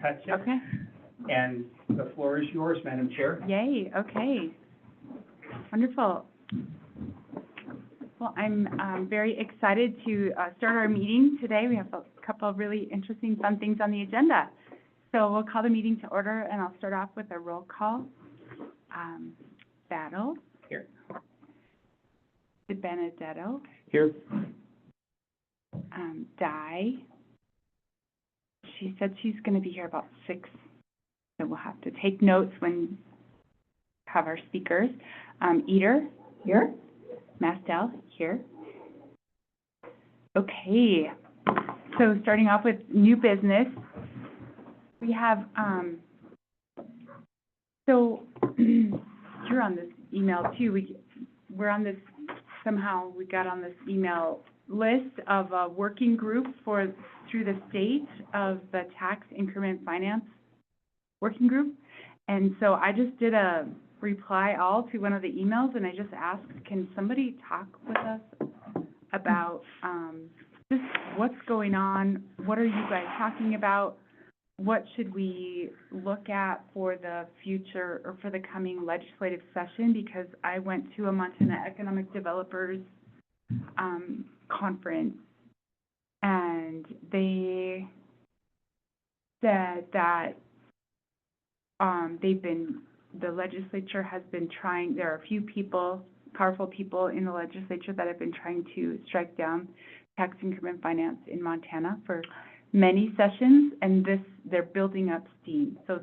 touch it. Okay. And the floor is yours, Madam Chair. Yay. Okay. Wonderful. Well, I'm very excited to start our meeting today. We have a couple of really interesting, fun things on the agenda. So we'll call the meeting to order, and I'll start off with a roll call. Battle. Here. Benedetto. Here. Di. She said she's going to be here about 6, so we'll have to take notes when we have our speakers. Eater. Here. Mastel. Here. Okay. So starting off with new business, we have, so you're on this email too. We're on this, somehow we got on this email list of a working group through the state of the tax increment finance working group. And so I just did a reply all to one of the emails, and I just asked, can somebody talk with us about just what's going on? What are you guys talking about? What should we look at for the future or for the coming legislative session? Because I went to a Montana Economic Developers conference, and they said that the legislature has been trying, there are a few people, powerful people in the legislature that have been trying to strike down tax increment finance in Montana for many sessions, and they're building up steam. So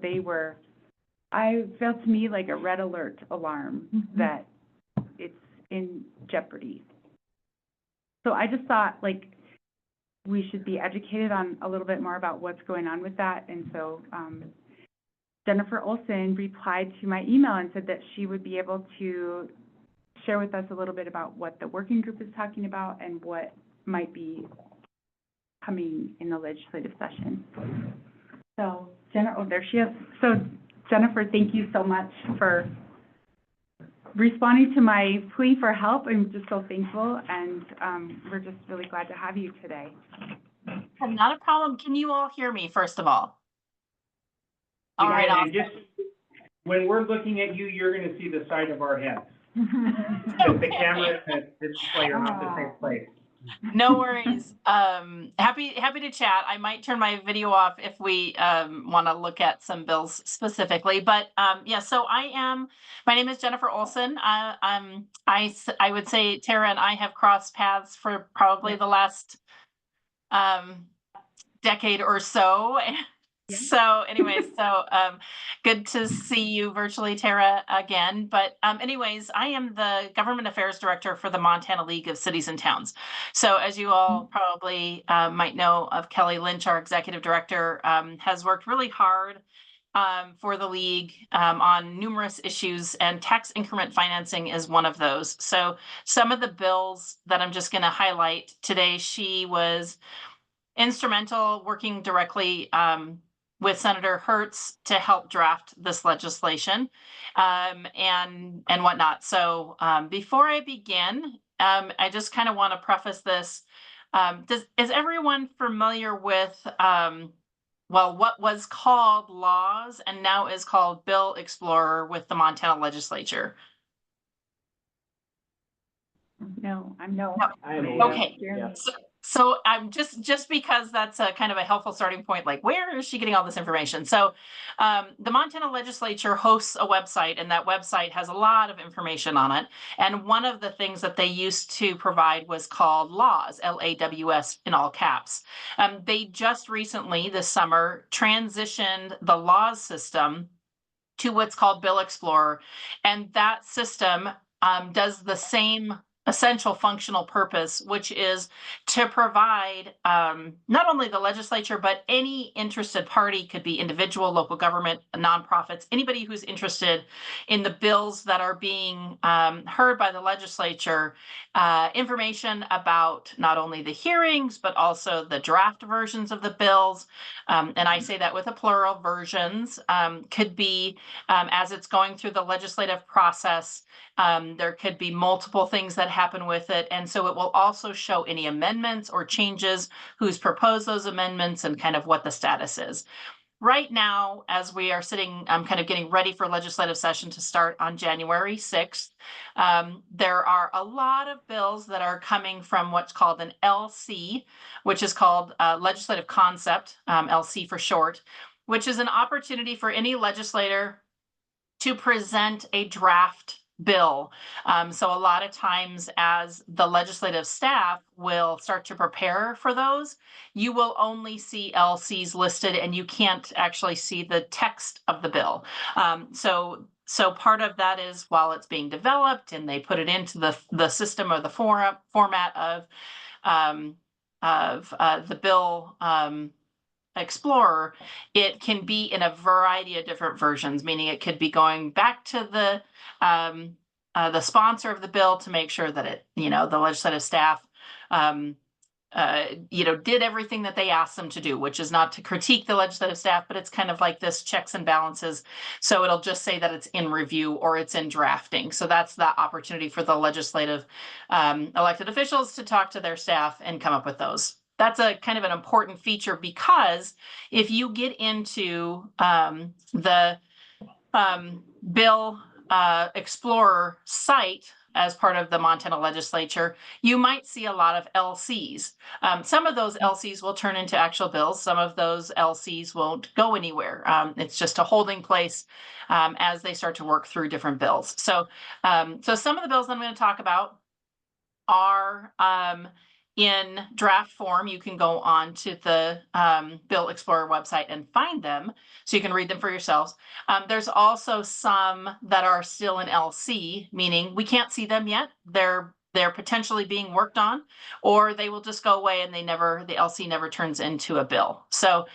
I felt to me like a red alert alarm that it's in jeopardy. So I just thought like we should be educated on a little bit more about what's going on with that. And so Jennifer Olson replied to my email and said that she would be able to share with us a little bit about what the working group is talking about and what might be coming in the legislative session. So there she is. So Jennifer, thank you so much for responding to my plea for help. I'm just so thankful, and we're just really glad to have you today. Not a problem. Can you all hear me, first of all? All right. And just when we're looking at you, you're going to see the side of our heads. The camera and the display are not the same place. No worries. Happy to chat. I might turn my video off if we want to look at some bills specifically. But yeah, so my name is Jennifer Olson. I would say Tara and I have crossed paths for probably the last decade or so. Yeah. So anyways, good to see you virtually, Tara, again. But anyways, I am the Government Affairs Director for the Montana League of Cities and Towns. So as you all probably might know of, Kelly Lynch, our Executive Director, has worked really hard for the League on numerous issues, and tax increment financing is one of those. So some of the bills that I'm just going to highlight today, she was instrumental working directly with Senator Hertz to help draft this legislation and whatnot. So before I begin, I just kind of want to preface this. Is everyone familiar with, what was called Laws and now is called Bill Explorer with the Montana legislature? No, I'm no. Okay. Yeah. So I'm just because that's a kind of a helpful starting point, like where is she getting all this information? So the Montana legislature hosts a website, and that website has a lot of information on it. And one of the things that they used to provide was called Laws, LAWS in all caps. They just recently this summer transitioned the Laws system to what's called Bill Explorer. And that system does the same essential functional purpose, which is to provide not only the legislature, but any interested party, could be individual, local government, nonprofits, anybody who's interested in the bills that are being heard by the legislature, information about not only the hearings, but also the draft versions of the bills. And I say that with a plural, versions, could be as it's going through the legislative process. There could be multiple things that happen with it. And so it will also show any amendments or changes, who's proposed those amendments, and kind of what the status is. right now, as we are sitting, I'm kind of getting ready for legislative session to start on January 6th. There are a lot of bills that are coming from what's called an LC, which is called Legislative Concept, LC for short, which is an opportunity for any legislator to present a draft bill. So a lot of times as the legislative staff will start to prepare for those, you will only see LCs listed and you can't actually see the text of the bill. So part of that is while it's being developed and they put it into the system or the format of the bill Explorer, it can be in a variety of different versions, meaning it could be going back to the sponsor of the bill to make sure that it, the legislative staff, did everything that they asked them to do, which is not to critique the legislative staff, but it's kind of like this checks and balances. So it'll just say that it's in review or it's in drafting. So that's the opportunity for the legislative elected officials to talk to their staff and come up with those. That's a kind of an important feature because if you get into the Bill Explorer site as part of the Montana legislature, you might see a lot of LCs. Some of those LCs will turn into actual bills. Some of those LCs won't go anywhere. It's just a holding place as they start to work through different bills. So some of the bills I'm going to talk about are in draft form. You can go on to the Bill Explorer website and find them, so you can read them for yourselves. There's also some that are still in LC, meaning we can't see them yet. They're potentially being worked on, or they will just go away and the LC never turns into a bill. So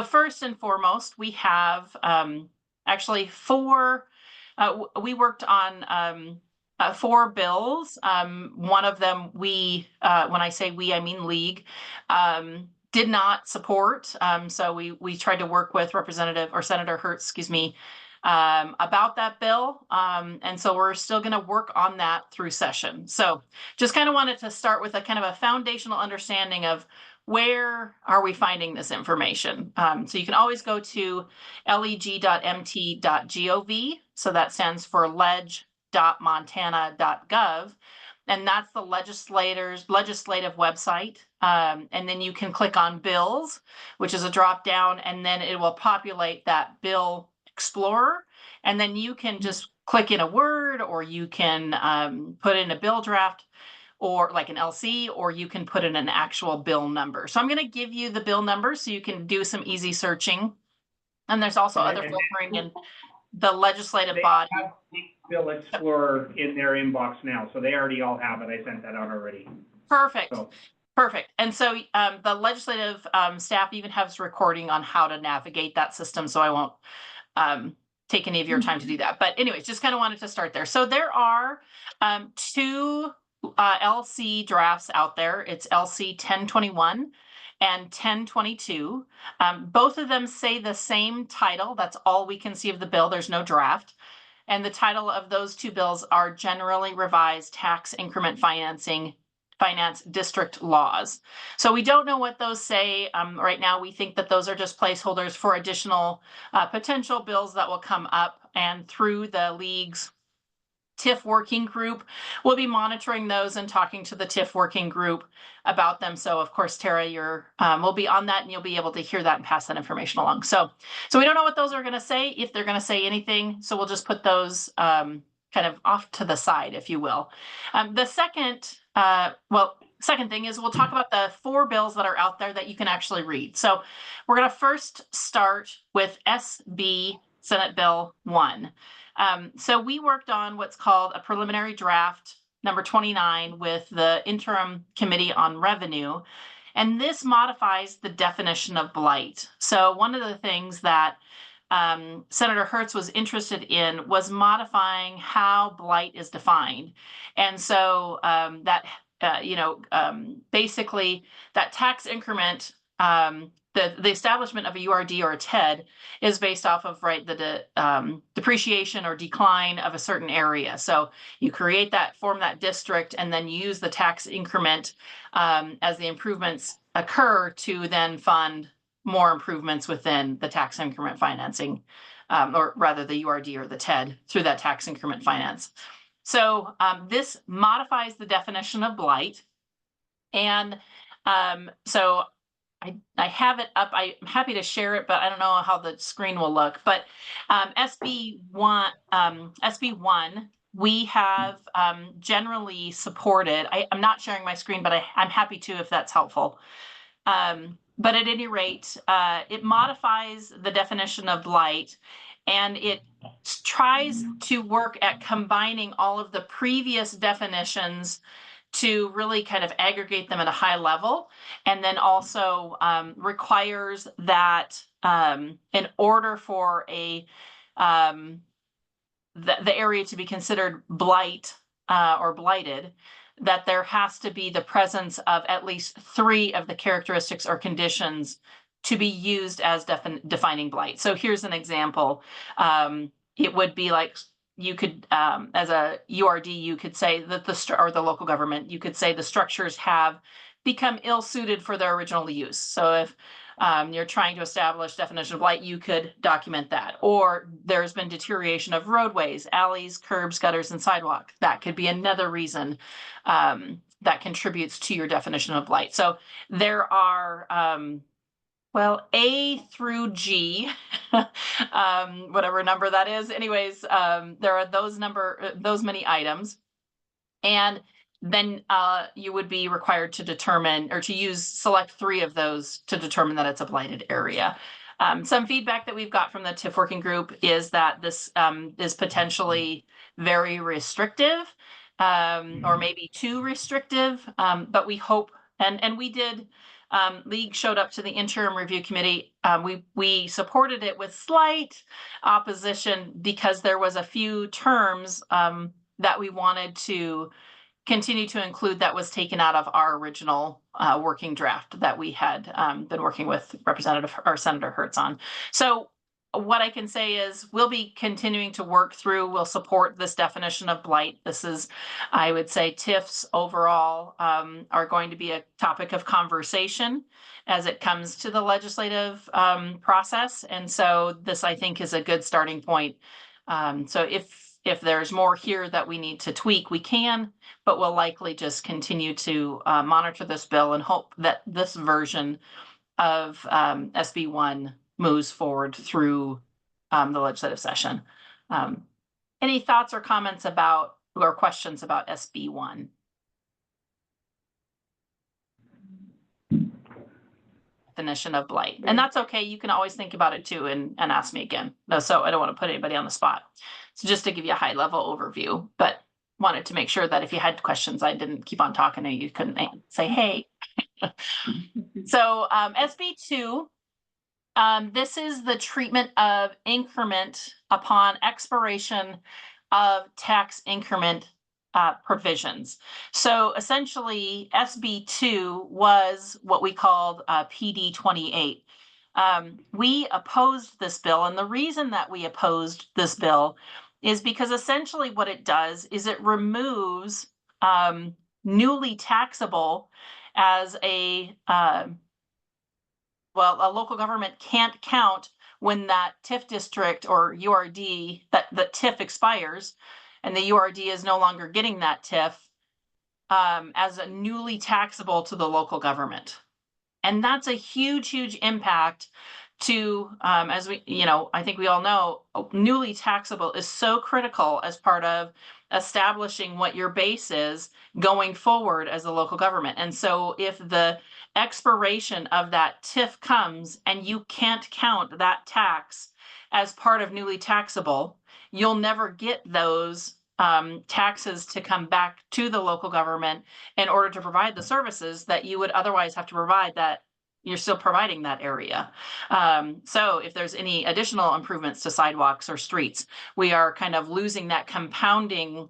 first and foremost, we have actually four. We worked on 4 bills. One of them when I say we, I mean league, did not support. So we tried to work with Senator Hertz, about that bill. And so we're still going to work on that through session. So just kind of wanted to start with a kind of a foundational understanding of where are we finding this information. So you can always go to leg.mt.gov. So that stands for leg.montana.gov. And that's the legislative website. And then you can click on bills, which is a drop down, and then it will populate that Bill Explorer. And then you can just click in a word, or you can put in a bill draft, or like an LC, or you can put in an actual bill number. So I'm going to give you the bill number so you can do some easy searching. And there's also other filtering in the legislative body. Have the Bill Explorer in their inbox now, so they already all have it. I sent that out already. Perfect. So. Perfect. And so the legislative staff even has recording on how to navigate that system, so I won't take any of your time to do that. But anyways, just kind of wanted to start there. So there are 2 LC drafts out there. It's LC 1021 and 1022. Both of them say the same title. That's all we can see of the bill. There's no draft. And the title of those 2 bills are Generally Revised Tax Increment Finance District Laws. So we don't know what those say. Right now, we think that those are just placeholders for additional potential bills that will come up, and through the League's TIF working group, we'll be monitoring those and talking to the TIF working group about them. So of course, Tara, we'll be on that and you'll be able to hear that and pass that information along. So we don't know what those are going to say, if they're going to say anything. So we'll just put those kind of off to the side, if you will. The second thing is we'll talk about the 4 bills that are out there that you can actually read. So we're going to first start with SB Senate Bill 1. So we worked on what's called a preliminary draft number 29 with the Interim Committee on Revenue, and this modifies the definition of blight. So one of the things that Senator Hertz was interested in was modifying how blight is defined. And so basically that tax increment, the establishment of a URD or a TED is based off of the depreciation or decline of a certain area. So you form that district, and then use the tax increment as the improvements occur to then fund more improvements within the tax increment financing, or rather the URD or the TED through that tax increment finance. So this modifies the definition of blight. And so I have it up. I'm happy to share it, but I don't know how the screen will look. But SB1, we have generally supported. I'm not sharing my screen, but I'm happy to if that's helpful. But at any rate, it modifies the definition of blight, and it tries to work at combining all of the previous definitions to really kind of aggregate them at a high level, and then also requires that in order for the area to be considered blight or blighted, that there has to be the presence of at least 3 of the characteristics or conditions to be used as defining blight. So here's an example. It would be like, you could, as a URD, you could say that or the local government, you could say the structures have become ill-suited for their original use. So if you're trying to establish definition of blight, you could document that. Or there's been deterioration of roadways, alleys, curbs, gutters, and sidewalk. That could be another reason that contributes to your definition of blight. So there are A through G, whatever number that is. Anyways, there are those many items. And then you would be required to determine or to select 3 of those to determine that it's a blighted area. Some feedback that we've got from the TIF working group is that this is potentially very restrictive, or maybe too restrictive, but we hope, and we did, League showed up to the interim review committee. We supported it with slight opposition because there was a few terms that we wanted to continue to include that was taken out of our original working draft that we had been working with Senator Hertz on. So what I can say is we'll be continuing to work through, we'll support this definition of blight. This is, I would say, TIFs overall are going to be a topic of conversation as it comes to the legislative process. And so this, I think, is a good starting point. So if there's more here that we need to tweak, we can, but we'll likely just continue to monitor this bill and hope that this version of SB1 moves forward through the legislative session. Any thoughts or comments about or questions about SB1? Definition of blight. And that's okay. You can always think about it too and ask me again. So I don't want to put anybody on the spot. So just to give you a high level overview, but wanted to make sure that if you had questions, I didn't keep on talking and you couldn't say, hey. So SB2, this is the treatment of increment upon expiration of tax increment provisions. So essentially SB2 was what we called PD 28. We opposed this bill, and the reason that we opposed this bill is because essentially what it does is it removes newly taxable as a local government can't count when that TIF district or URD, that TIF expires and the URD is no longer getting that TIF as a newly taxable to the local government. And that's a huge, huge impact to, as we, I think we all know, newly taxable is so critical as part of establishing what your base is going forward as a local government. And so if the expiration of that TIF comes and you can't count that tax as part of newly taxable, you'll never get those taxes to come back to the local government in order to provide the services that you would otherwise have to provide that you're still providing that area. So if there's any additional improvements to sidewalks or streets, we are kind of losing that compounding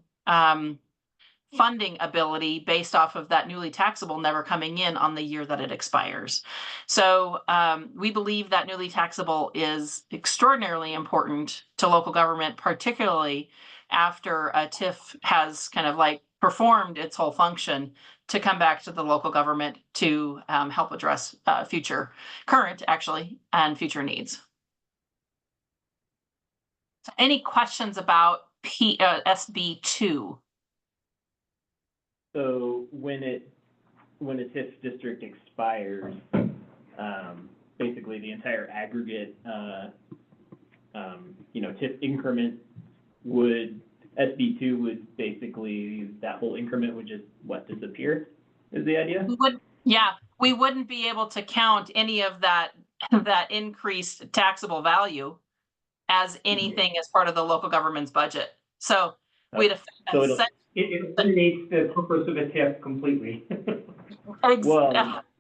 funding ability based off of that newly taxable never coming in on the year that it expires. So we believe that newly taxable is extraordinarily important to local government, particularly after a TIF has kind of like performed its whole function to come back to the local government to help address current actually, and future needs. So any questions about SB 2? So when a TIF district expires, basically the entire aggregate, TIF increment would, SB 2 would basically, that whole increment would just, disappear, is the idea? We wouldn't be able to count any of that increased taxable value as anything as part of the local government's budget. So we'd So it eliminates the purpose of a TIF completely. 100%,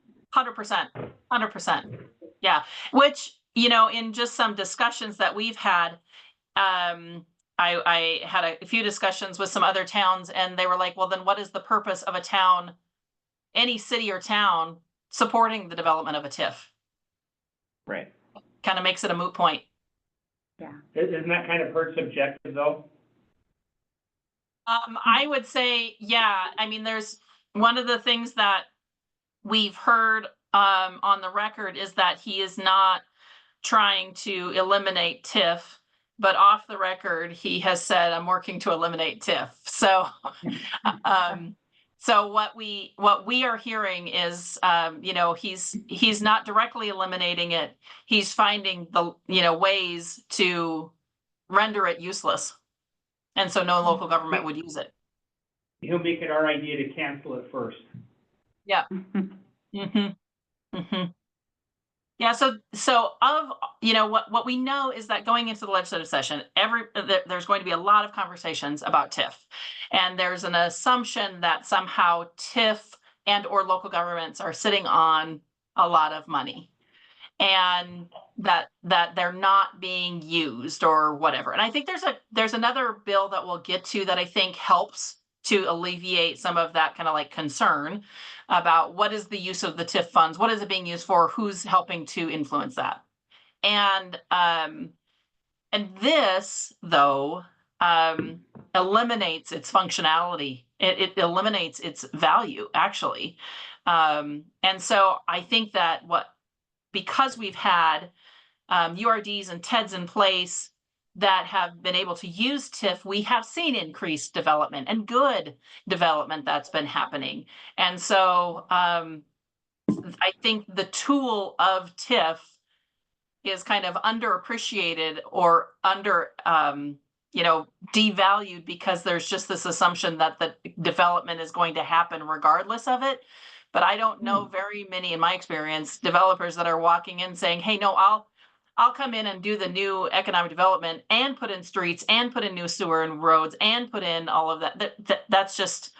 100%. Yeah, which, in just some discussions that we've had, I had a few discussions with some other towns, and they were like, well, then what is the purpose of a town, any city or town, supporting the development of a TIF? Right. Kind of makes it a moot point. Yeah. Isn't that kind of her subjective though? I would say, yeah. I mean, there's one of the things that we've heard on the record is that he is not trying to eliminate TIF, but off the record, he has said, I'm working to eliminate TIF. So, so what we are hearing is, he's not directly eliminating it. He's finding the, ways to render it useless. And so no local government would use it. He'll make it our idea to cancel it first. Yeah. Yeah. So of, what we know is that going into the legislative session, there's going to be a lot of conversations about TIF, and there's an assumption that somehow TIF and or local governments are sitting on a lot of money, and that they're not being used or whatever. And I think there's another bill that we'll get to that I think helps to alleviate some of that kind of like concern about what is the use of the TIF funds, what is it being used for, who's helping to influence that. And this though eliminates its functionality. It eliminates its value actually. And so I think that because we've had URDs and TEDs in place that have been able to use TIF, we have seen increased development and good development that's been happening. And so I think the tool of TIF is kind of underappreciated or devalued because there's just this assumption that the development is going to happen regardless of it. But I don't know very many, in my experience, developers that are walking in saying, hey, no, I'll come in and do the new economic development and put in streets and put in new sewer and roads and put in all of that. That's just,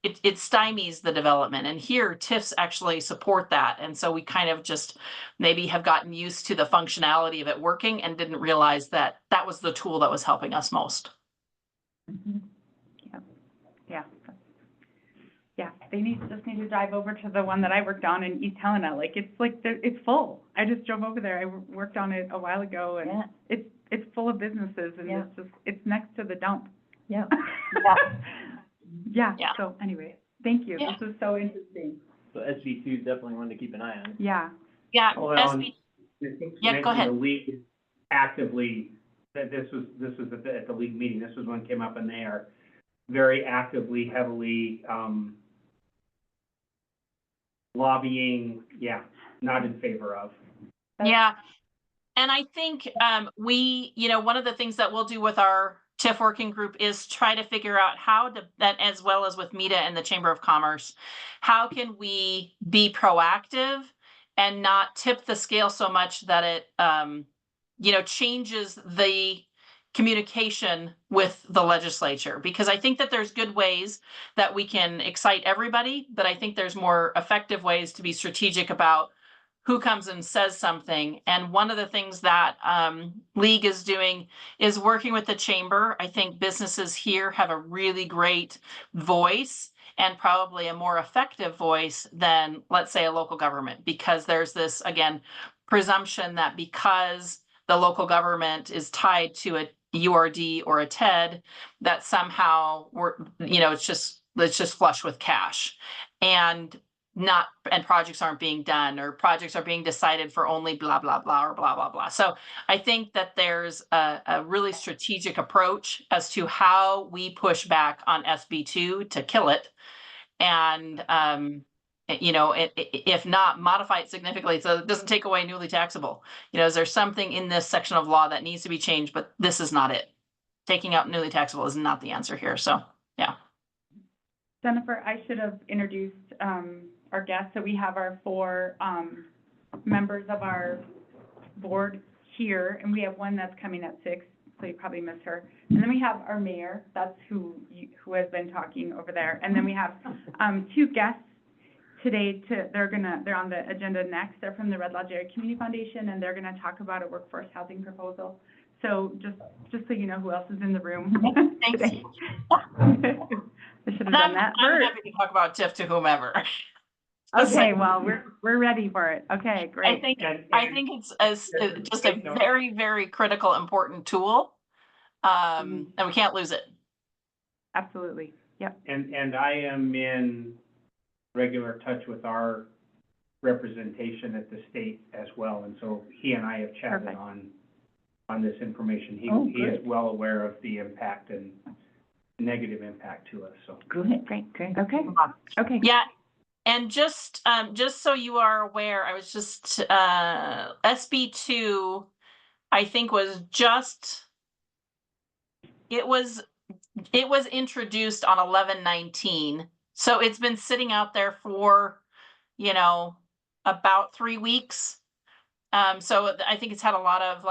it stymies the development. And here TIFs actually support that. And so we kind of just maybe have gotten used to the functionality of it working and didn't realize that that was the tool that was helping us most. Yeah, they just need to drive over to the one that I worked on in East Helena. It's full. I just drove over there. I worked on it a while ago, and it's full of businesses, and it's next to the dump. Yeah. Yeah. So anyway, thank you. Yeah. This is so interesting. So SB2 is definitely one to keep an eye on. Yeah. Yeah. Well, SB. Yeah, go ahead. The league actively, this was at the league meeting. This was when it came up, and they are very actively, heavily lobbying, not in favor of. Yeah. And I think one of the things that we'll do with our TIF working group is try to figure out how to, that as well as with META and the Chamber of Commerce, how can we be proactive and not tip the scale so much that it, changes the communication with the legislature, because I think that there's good ways that we can excite everybody, but I think there's more effective ways to be strategic about who comes and says something. And one of the things that League is doing is working with the chamber. I think businesses here have a really great voice and probably a more effective voice than, let's say, a local government, because there's this, again, presumption that because the local government is tied to a URD or a TED, that somehow it's just that's just flush with cash, and projects aren't being done, or projects are being decided for only blah, blah, blah, or blah, blah, blah. So I think that there's a really strategic approach as to how we push back on SB2 to kill it. And, if not, modify it significantly so it doesn't take away newly taxable. Is there something in this section of law that needs to be changed, but this is not it. Taking out newly taxable is not the answer here. So, yeah. Jennifer, I should have introduced our guests. So we have our 4 members of our board here, and we have one that's coming at 6, so you probably miss her. And then we have our mayor, that's who has been talking over there. And then we have 2 guests today. They're on the agenda next. They're from the Red Lodge Area Community Foundation, and they're going to talk about a workforce housing proposal. So just so you know who else is in the room. Thanks. today. I should have done that I'm first. happy to talk about TIF to whomever. Okay, well, we're ready for it. Okay, great. I think it's just a very, very critical, important tool, and we can't lose it. Absolutely. Yep. And I am in regular touch with our representation at the state as well, and so he and I have chatted Perfect. on this information. He is well aware of the impact and negative impact to us, so. Good, great. Okay. Yeah. And just so you are aware, I was just, SB2, I think it was introduced on 11/19. So it's been sitting out there for, about 3 weeks. So I think it's had a lot of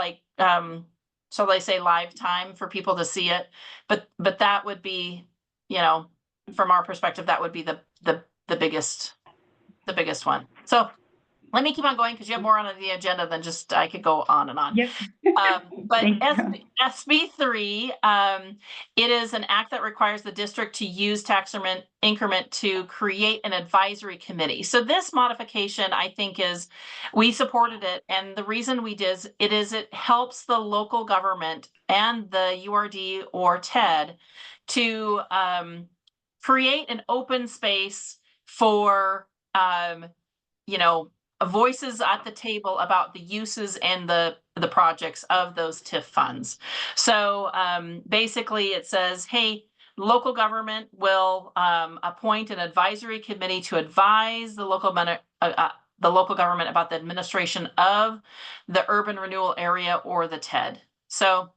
so they say live time for people to see it, but that would be, from our perspective, that would be the biggest one. So let me keep on going because you have more on the agenda than just I could go on and on. Yep. But SB3, it is an act that requires the district to use tax increment to create an advisory committee. So this modification, I think, we supported it, and the reason we did it helps the local government and the URD or TED to create an open space for voices at the table about the uses and the projects of those TIF funds. So basically it says, hey, local government will appoint an advisory committee to advise the local government about the administration of the urban renewal area or the TED. So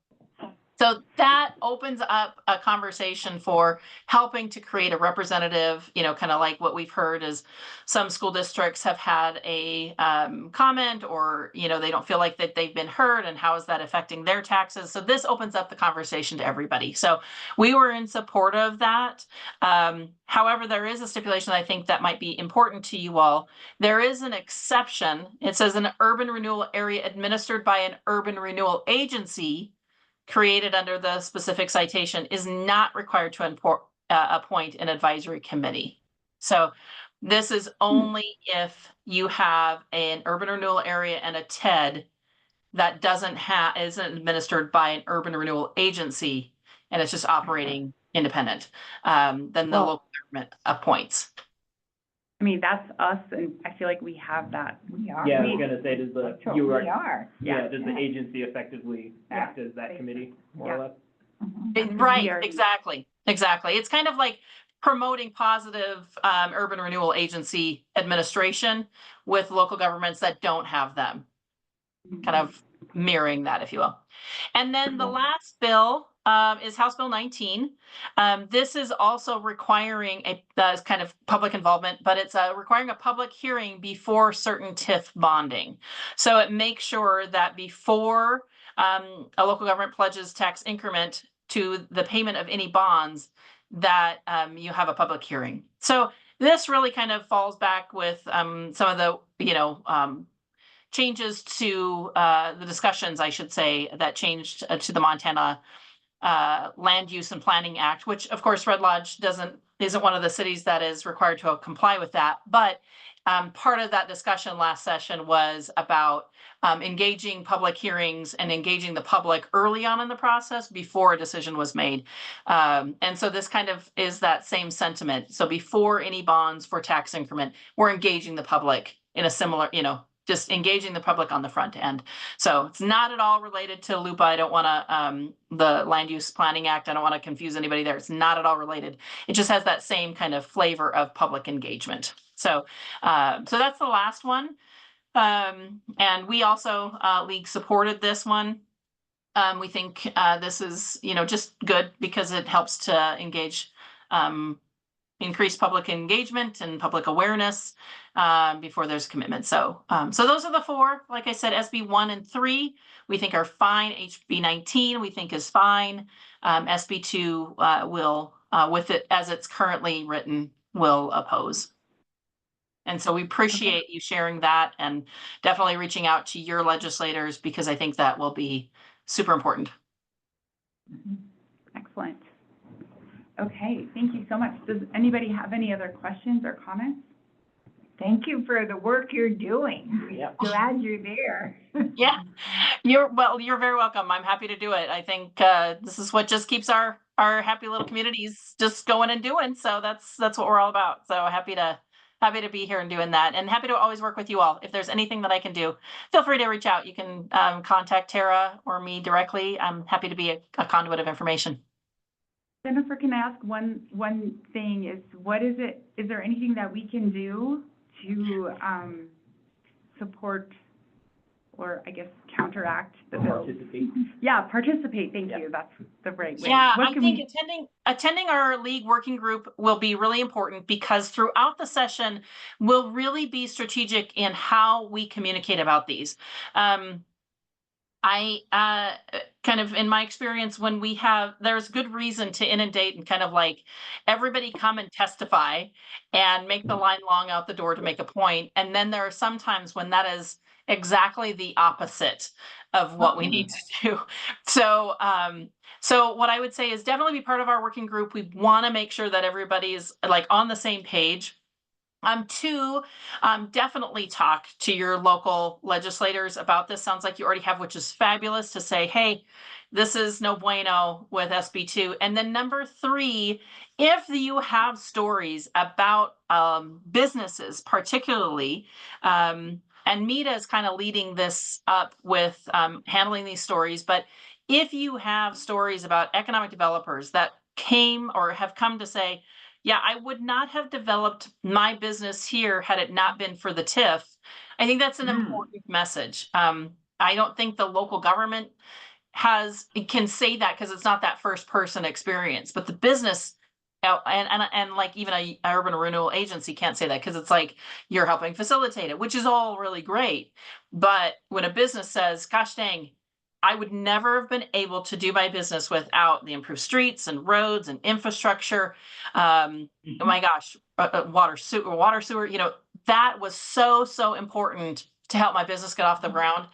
that opens up a conversation for helping to create a representative, kind of like what we've heard is some school districts have had a comment, or, they don't feel like that they've been heard, and how is that affecting their taxes? So this opens up the conversation to everybody. So we were in support of that. However, there is a stipulation I think that might be important to you all. There is an exception. It says an urban renewal area administered by an urban renewal agency created under the specific citation is not required to appoint an advisory committee. So this is only if you have an urban renewal area and a TED that isn't administered by an urban renewal agency, and it's just operating independent, then the local government appoints. I mean, that's us, and I feel like we have that. We are. Yeah, I was gonna say, does the agency effectively act as that committee, more or less? Right, exactly. It's kind of like promoting positive urban renewal agency administration with local governments that don't have them, kind of mirroring that, if you will. And then the last bill is House Bill 19. This is also requiring kind of public involvement, but it's requiring a public hearing before certain TIF bonding. So it makes sure that before a local government pledges tax increment to the payment of any bonds, that you have a public hearing. So this really kind of falls back with some of the, changes to the discussions, I should say, that changed to the Montana Land Use and Planning Act, which of course Red Lodge isn't one of the cities that is required to comply with that, but part of that discussion last session was about engaging public hearings and engaging the public early on in the process before a decision was made. And so this kind of is that same sentiment. So before any bonds for tax increment, we're engaging the public in a similar, just engaging the public on the front end. So it's not at all related to LUPA. I don't want to, the Land Use Planning Act, I don't want to confuse anybody there. It's not at all related. It just has that same kind of flavor of public engagement. So, so that's the last one. And we also, League supported this one. We think this is, just good because it helps to engage, increase public engagement and public awareness before there's commitment. So, so those are the four. Like I said, SB 1 and 3 we think are fine. HB 19 we think is fine. SB 2 will, with it as it's currently written, will oppose. And so we appreciate you sharing that and definitely reaching out to your legislators because I think that will be super important. Excellent. Okay, thank you so much. Does anybody have any other questions or comments? Thank you for the work you're doing. Yeah. Glad you're there. Yeah, you're very welcome. I'm happy to do it. I think this is what just keeps our happy little communities just going and doing. So that's what we're all about. So happy to be here and doing that, and happy to always work with you all. If there's anything that I can do, feel free to reach out. You can contact Tara or me directly. I'm happy to be a conduit of information. Jennifer, can I ask one thing? Is there anything that we can do to support or I guess counteract the bill? Participate. Yeah, participate. Thank Yep. you. That's the right way. Yeah, What I can think we- attending our league working group will be really important because throughout the session, we'll really be strategic in how we communicate about these. I kind of, in my experience, when there's good reason to inundate and kind of like everybody come and testify and make the line long out the door to make a point. And then there are some times when that is exactly the opposite of what we need to do. So, so what I would say is definitely be part of our working group. We want to make sure that everybody's like on the same page. Two, definitely talk to your local legislators about this. Sounds like you already have, which is fabulous, to say, hey, this is no bueno with SB 2. And then number 3, if you have stories about businesses, particularly, and Mita is kind of leading this up with handling these stories, but if you have stories about economic developers that came or have come to say, yeah, I would not have developed my business here had it not been for the TIF. I think that's an important message. I don't think the local government can say that because it's not that first person experience, but the business and like even a urban renewal agency can't say that because it's like you're helping facilitate it, which is all really great. But when a business says, gosh dang, I would never have been able to do my business without the improved streets and roads and infrastructure. Oh my gosh, water, sewer, that was so important to help my business get off the ground,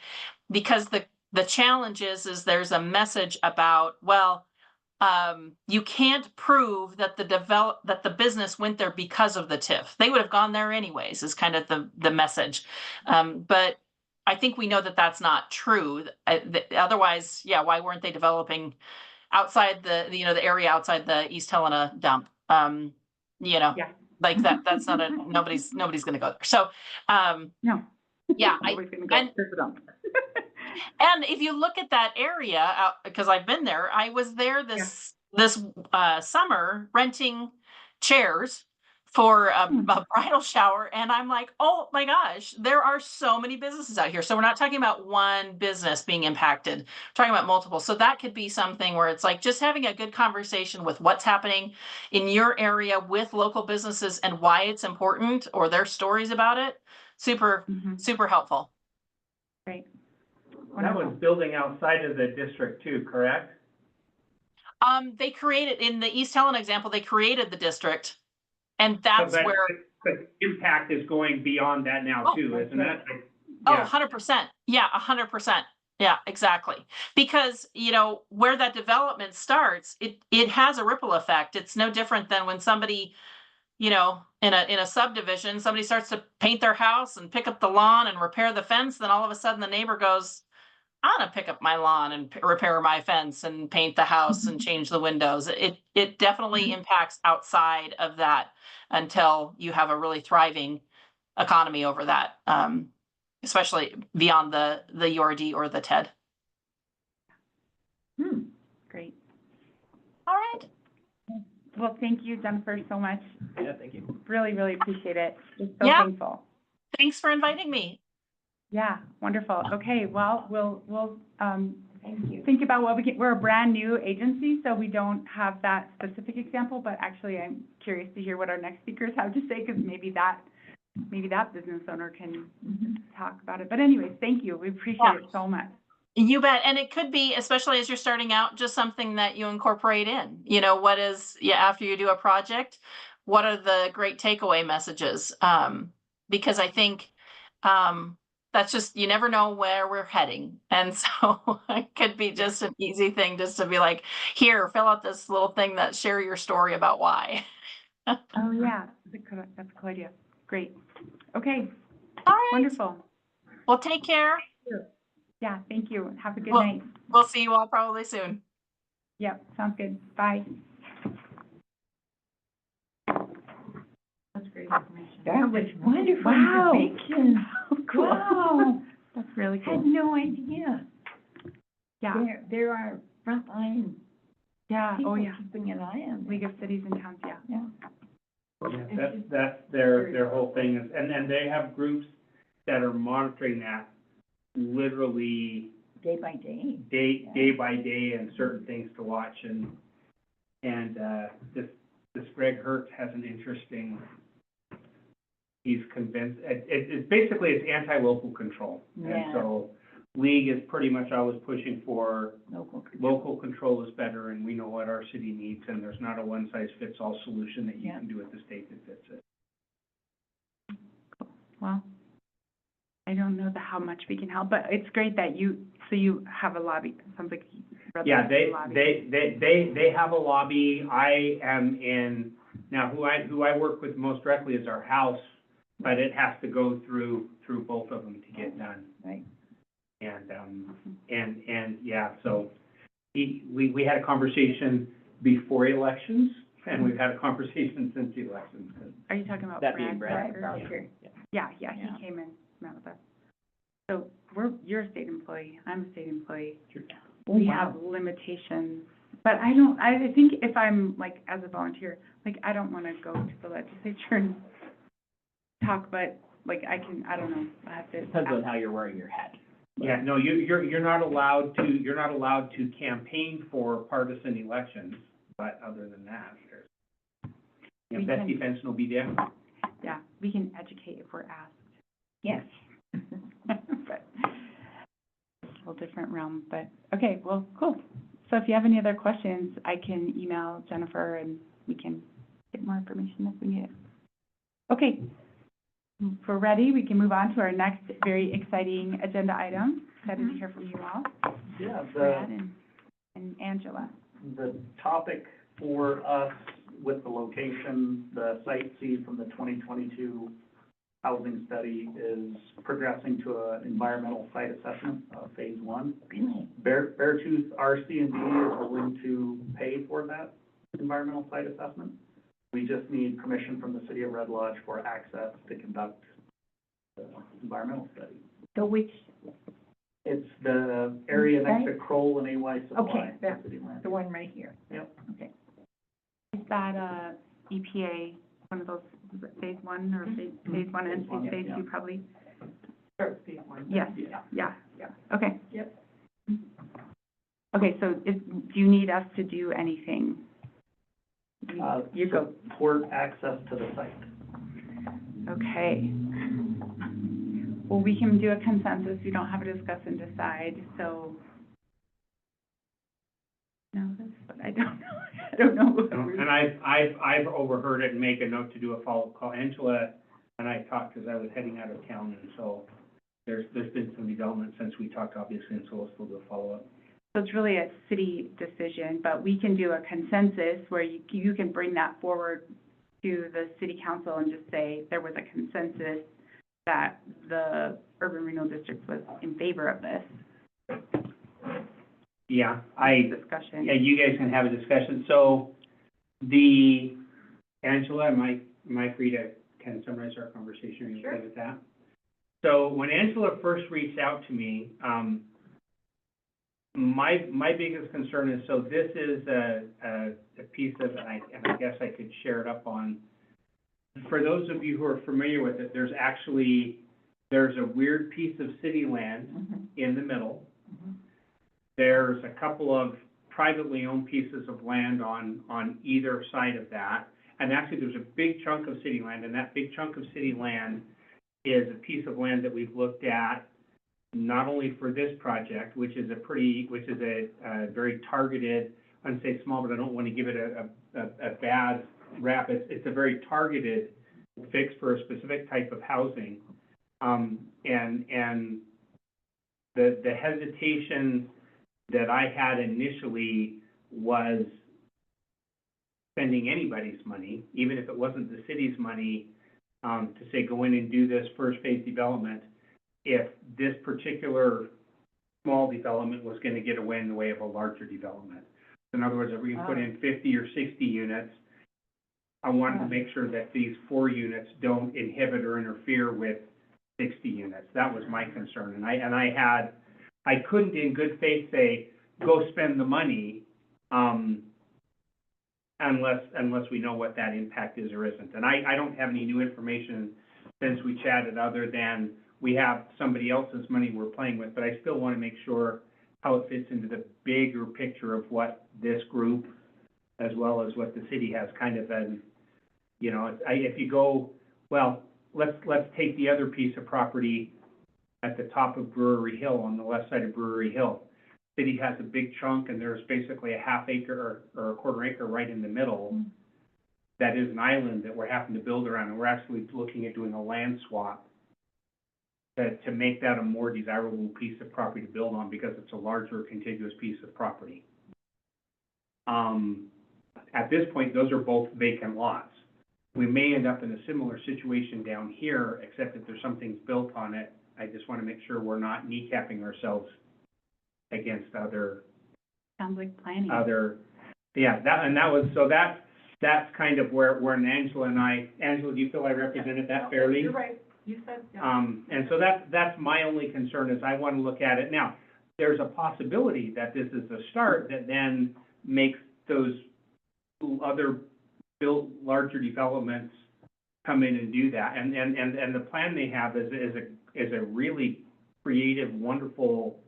because the challenge is there's a message about, well, you can't prove that the business went there because of the TIF. They would have gone there anyways, is kind of the message. But I think we know that that's not true. Otherwise, yeah, why weren't they developing outside the area outside the East Helena dump? Yeah. Like that's not nobody's going to go there. So, No. yeah, Nobody's gonna go. There's a dump. and if you look at that area, because I've been there, I was there this summer renting chairs for a bridal shower, and I'm like, oh my gosh, there are so many businesses out here. So we're not talking about one business being impacted, we're talking about multiple. So that could be something where it's like just having a good conversation with what's happening in your area with local businesses and why it's important, or their stories about it. Super helpful. Great. That was building outside of the district too, correct? They created, in the East Helena example, they created the district, and that's where. But impact is going beyond that now too, isn't it? Oh, 100%. Yeah, 100%. Yeah, exactly. Because, where that development starts, it has a ripple effect. It's no different than when somebody you know, in a subdivision, somebody starts to paint their house and pick up the lawn and repair the fence, then all of a sudden the neighbor goes, "I'm gonna pick up my lawn and repair my fence and paint the house and change the windows." It definitely impacts outside of that until you have a really thriving economy over that, especially beyond the URD or the TED. Great. All right. Well, thank you, Jennifer, so much. Yeah, thank you. Really, really appreciate it. Just so Yeah. thankful. Thanks for inviting me. Yeah, wonderful. Okay, well, we'll Thank you. think about what we're a brand new agency, so we don't have that specific example, but actually I'm curious to hear what our next speakers have to say, because maybe that business owner can talk about it. But anyways, thank you. We appreciate it so much. You bet. And it could be, especially as you're starting out, just something that you incorporate in. You know, what is, after you do a project, what are the great takeaway messages? Because I think that's just, you never know where we're heading. And so it could be just an easy thing just to be like, here, fill out this little thing that share your story about why. Oh, yeah, that's a cool idea. Great. Okay, All right. wonderful. Well, take care. Yeah, thank you. Have a good Well- night. We'll see you all probably soon. Yep, sounds good. Bye. That's great information. That was wonderful Wow. information. Cool. Wow, That's really had cool. no idea. Yeah, There are frontline yeah, people oh, yeah. keeping an eye on League of Cities and Towns, yeah. Yeah. Yeah, that's their whole thing is, and they have groups that are monitoring that literally Day by day. day by day, and certain things to watch, and this Greg Hertz has an interesting, he's convinced, it's basically it's anti-local control. And Yeah. so League is pretty much always pushing for Local. control is better, and we know what our city needs, and there's not a one-size-fits-all solution that you Yeah. can do at the state that fits it. Well, I don't know how much we can help, but it's great that you have a lobby. It sounds like Yeah, they lobby. have a lobby. I am in, now who I work with most directly is our house, but it has to go through both of them to get done. Right. And yeah, so we had a conversation before elections, and we've had a conversation since the elections. Are you talking about That being Brad Brad. Barker? Voucher. Yeah, Yeah. he came and met with us. So you're a state employee, I'm a state employee. Oh, We wow. have limitations, but I think if I'm like, as a volunteer, like, I don't wanna go to the legislature and talk, but like, I don't know, I have to. Depends on how you're wearing your hat. Yeah, no, you're not allowed to campaign for partisan elections, but other than that, We best can- defense will be there. Yeah, we can educate if we're asked. Yes. But it's a whole different realm, but, okay, well, cool. So if you have any other questions, I can email Jennifer and we can get more information if we need it. Okay, if we're ready, we can move on to our next very exciting agenda item. Excited to hear from you all, Yeah, Brad and Angela. the topic for us with the location, the site C from the 2022 housing study is progressing to an environmental site assessment, phase 1. Really? Beartooth RC&D is willing to pay for that environmental site assessment. We just need permission from the city of Red Lodge for access to conduct the environmental study. So which, It's the area next to Right. Kroll and AY Supply. Okay, the city land. the one right here? Yep. Okay. Is that EPA, one of those, is it phase 1 or phase 1 and Phase one, phase yeah. 2 probably? Yes. Yes, yeah, okay. Yep. Okay, so do you need us to do anything? You go, Support access to the site. okay. Well, we can do a consensus, we don't have a discuss and decide, so. No, that's what I don't know, I don't know. what we're- And I've overheard it and make a note to do a follow-up call. Angela and I talked because I was heading out of town, and so there's been some development since we talked, obviously, and so we'll still do a follow-up. So it's really a city decision, but we can do a consensus where you can bring that forward to the city council and just say there was a consensus that the urban renewal district was in favor of this Yeah, discussion. yeah, you guys can have a discussion. So Angela, am I free to kind of summarize our conversation? Are you okay with that? So when Angela first reached out to me, my biggest concern is, so this is a piece of, and I guess I could share it up on, for those of you who are familiar with it, there's a weird piece of city land in the middle. There's a couple of privately owned pieces of land on either side of that. And actually, there's a big chunk of city land, and that big chunk of city land is a piece of land that we've looked at not only for this project, which is a very targeted, I wouldn't say small, but I don't want to give it a bad rap. It's a very targeted fix for a specific type of housing. And the hesitation that I had initially was spending anybody's money, even if it wasn't the city's money, to say, go in and do this first phase development, if this particular small development was going to get away in the way of a larger development. In other words, if we put in 50 or 60 units, I wanted to make sure that these 4 units don't inhibit or interfere with 60 units. That was my concern. And I couldn't in good faith say, go spend the money, unless we know what that impact is or isn't. And I don't have any new information since we chatted, other than we have somebody else's money we're playing with, but I still want to make sure how it fits into the bigger picture of what this group, as well as what the city has kind of been, you know, if you go, well, let's take the other piece of property at the top of Brewery Hill, on the left side of Brewery Hill. City has a big chunk, and there's basically a half acre or a quarter acre right in the middle. That is an island that we're having to build around, and we're actually looking at doing a land swap to make that a more desirable piece of property to build on, because it's a larger contiguous piece of property. At this point, those are both vacant lots. We may end up in a similar situation down here, except if there's something built on it. I just want to make sure we're not kneecapping ourselves against Sounds like planning. That's kind of where Angela and Angela, do you feel I represented that fairly? You're right. You said, And so that's my only concern, is I want to look at it. Now, there's a possibility that this is the start that then makes those other built larger developments come in and do that. And the plan they have is a really creative, wonderful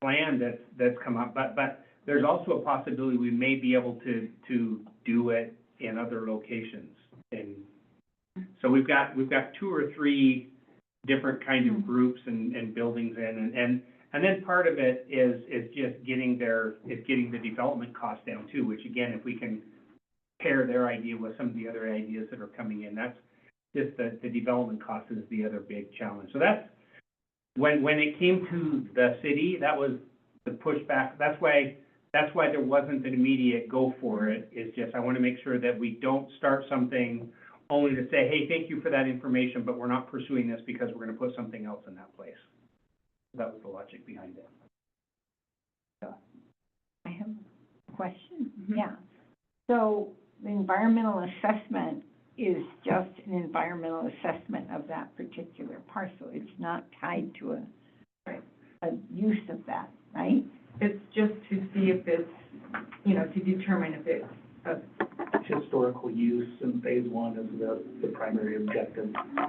plan that's come up. But there's also a possibility we may be able to do it in other locations. And so we've got 2 or 3 different kind of groups and buildings in, and then part of it is just getting the development cost down too, which again, if we can pair their idea with some of the other ideas that are coming in, that's just the development cost is the other big challenge. So that's, when it came to the city, that was the pushback. That's why there wasn't an immediate go for it. It's just, I want to make sure that we don't start something only to say, hey, thank you for that information, but we're not pursuing this because we're going to put something else in that place. That was the logic behind it. I have a question. Yeah. So the environmental assessment is just an environmental assessment of that particular parcel. It's not tied to a use of that, right? It's just to see if it's, to determine if it's Historical use in phase 1 is the primary objective.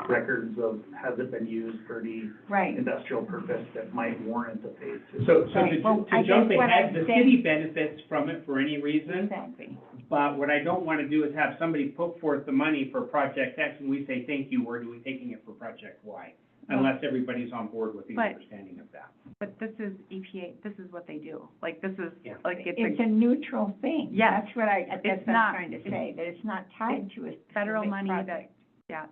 Records of, has it been used for the Right. industrial purpose that might warrant a phase 2. So Right. Well, I to jump guess what ahead, I'm the saying- city benefits from it for any reason, Exactly. but what I don't want to do is have somebody put forth the money for project X and we say, thank you, where do we taking it for project Y? Unless everybody's on board with the But- understanding of that. but this is EPA, this is what they do. Like, this is, Yeah. like, It's a neutral thing. Yes. That's what I guess It's I'm not. trying to say, that it's not tied to a federal specific money project.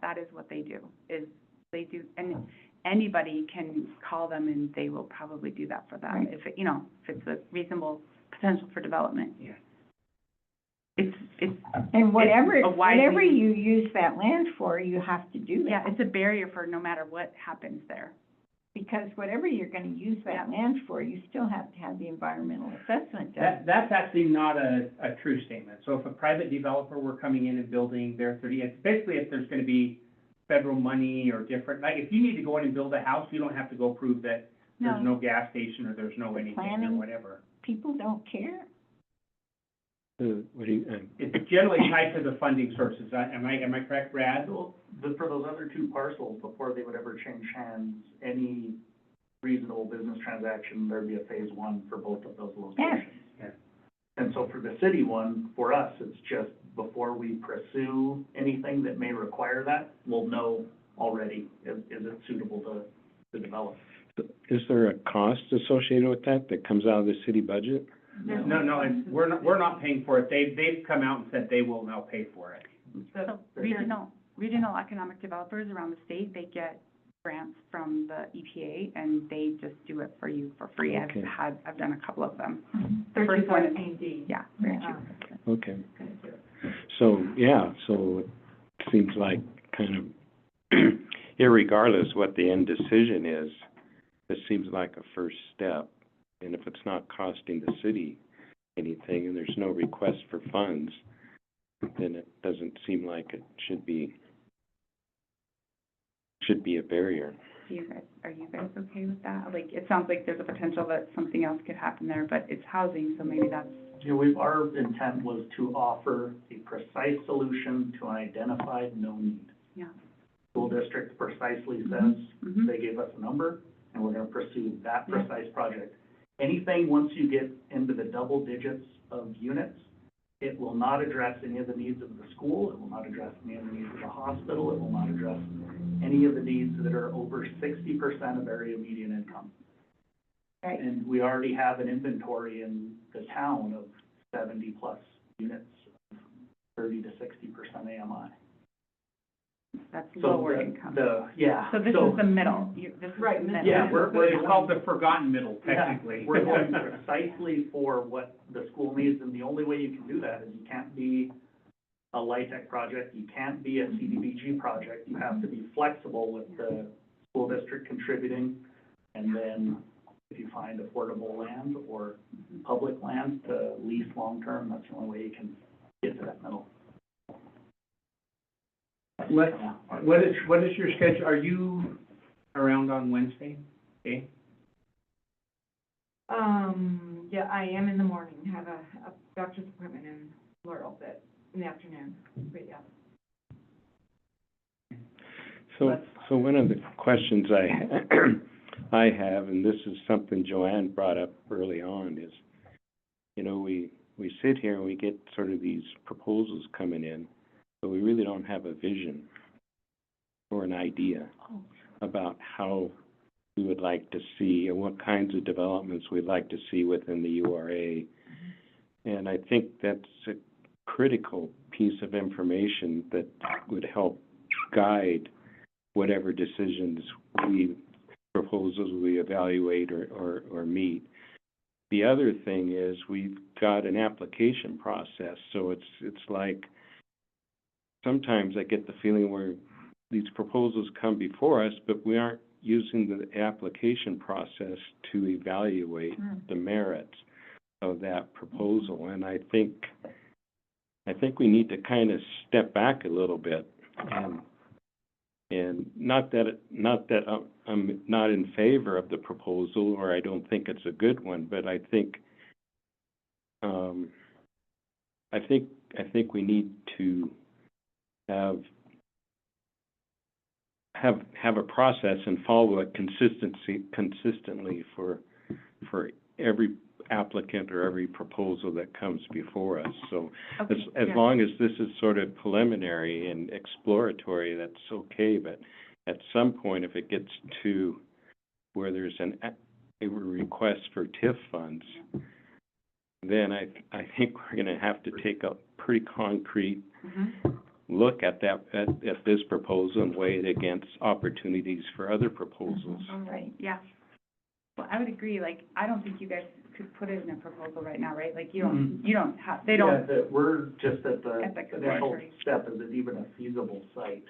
that is what they do, is they do, and anybody can call them and they will probably do that for them, Right. if it's a reasonable potential for development. Yeah. it's, And whatever, a widely- whatever you use that land for, you have to do yeah, that. it's a barrier for no matter what happens there. Because whatever you're gonna use that land for, you still have to have the environmental assessment done. That's actually not a true statement. So if a private developer were coming in and building their 30, it's basically if there's gonna be federal money or different, like, if you need to go in and build a house, you don't have to go prove that there's no gas station or there's no anything or Planning. whatever. People don't care. What do you, It's generally tied to the funding sources. Am I correct, Brad? So, for those other two parcels, before they would ever change hands, any reasonable business transaction, there'd be a phase one for both of those locations. Yes. And so for the city one, for us, it's just before we pursue anything that may require that, we'll know already, is it suitable to develop? is there a cost associated with that comes out of the city budget? No, we're not paying for it. They've come out and said they will now pay for it. So regional economic developers around the state, they get grants from the EPA and they just do it for you for free. Okay. I've done a couple of them. For first one is- 2015D. Yeah, very Yeah. cheap. Okay. So, yeah, so it seems like kind of, irregardless what the end decision is, this seems like a first step. And if it's not costing the city anything and there's no request for funds, then it doesn't seem like it should be a barrier. Are you guys okay with that? Like, it sounds like there's a potential that something else could happen there, but it's housing, so maybe that's, You know, our intent was to offer a precise solution to an identified no need. yeah. School district precisely says, Mhm. they gave us a number, and we're gonna pursue that precise project. Anything, once you get into the double digits of units, it will not address any of the needs of the school, it will not address any of the needs of the hospital, it will not address any of the needs that are over 60% of area median income. Right. And we already have an inventory in the town of 70-plus units, 30 to 60% AMI. That's So lower the- income. Yeah. So this is the middle, this is Right, the middle. Yeah, It's called the forgotten middle, technically. Yeah, we're going precisely for what the school needs, and the only way you can do that is you can't be a LIHTC project, you can't be a CDBG project, you have to be flexible with the school district contributing, and then if you find affordable land or public land to lease long-term, that's the only way you can get to that middle. What is your schedule? Are you around on Wednesday? Okay. Yeah, I am in the morning, have a doctor's appointment in Laurel, but in the afternoon, but yeah. So one of the questions I have, and this is something Joanne brought up early on, is, you know, we sit here and we get sort of these proposals coming in, but we really don't have a vision or an idea about how we would like to see and what kinds of developments we'd like to see within the URA. And I think that's a critical piece of information that would help guide whatever decisions proposals we evaluate or meet. The other thing is we've got an application process, so it's like sometimes I get the feeling where these proposals come before us, but we aren't using the application process to evaluate the merits of that proposal. And I think we need to kind of step back a little bit and not that I'm not in favor of the proposal or I don't think it's a good one, but I think we need to have a process and follow it consistently for every applicant or every proposal that comes before us. So Okay, as yeah. long as this is sort of preliminary and exploratory, that's okay, but at some point, if it gets to where there's a request for TIF funds, then I think we're gonna have to take a pretty concrete look at this proposal and weigh it against opportunities for other proposals. All right. Yeah. Well, I would agree, like, I don't think you guys put it in a proposal right now, right? Like, you don't have, they don't, Yeah, that we're just at the At the initial exploratory. step, is it even a feasible site?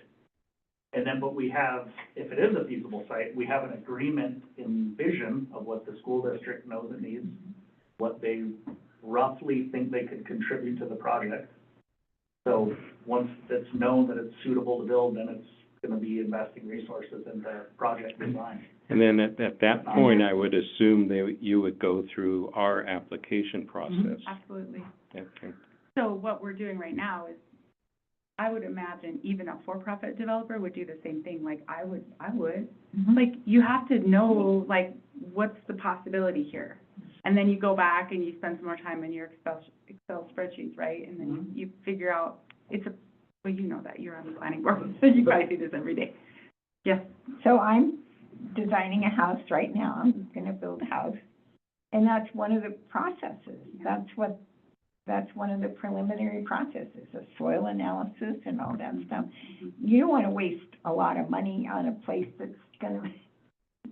And then, but we have, if it is a feasible site, we have an agreement in vision of what the school district knows it needs, what they roughly think they could contribute to the project. So once it's known that it's suitable to build, then it's gonna be investing resources into project design. And then at that point, I would assume you would go through our application process. absolutely. Okay. So what we're doing right now is, I would imagine even a for-profit developer would do the same thing, like I would. Like, you have to know, like, what's the possibility here? And then you go back and you spend some more time in your Excel spreadsheets, right? And then you figure out, well, you know that, you're on the planning board, so you probably see this every day. Yes, So I'm designing a house right now, I'm gonna build a house, and that's one of the processes. That's one of the preliminary processes, a soil analysis and all that stuff. You don't wanna waste a lot of money on a place that's gonna,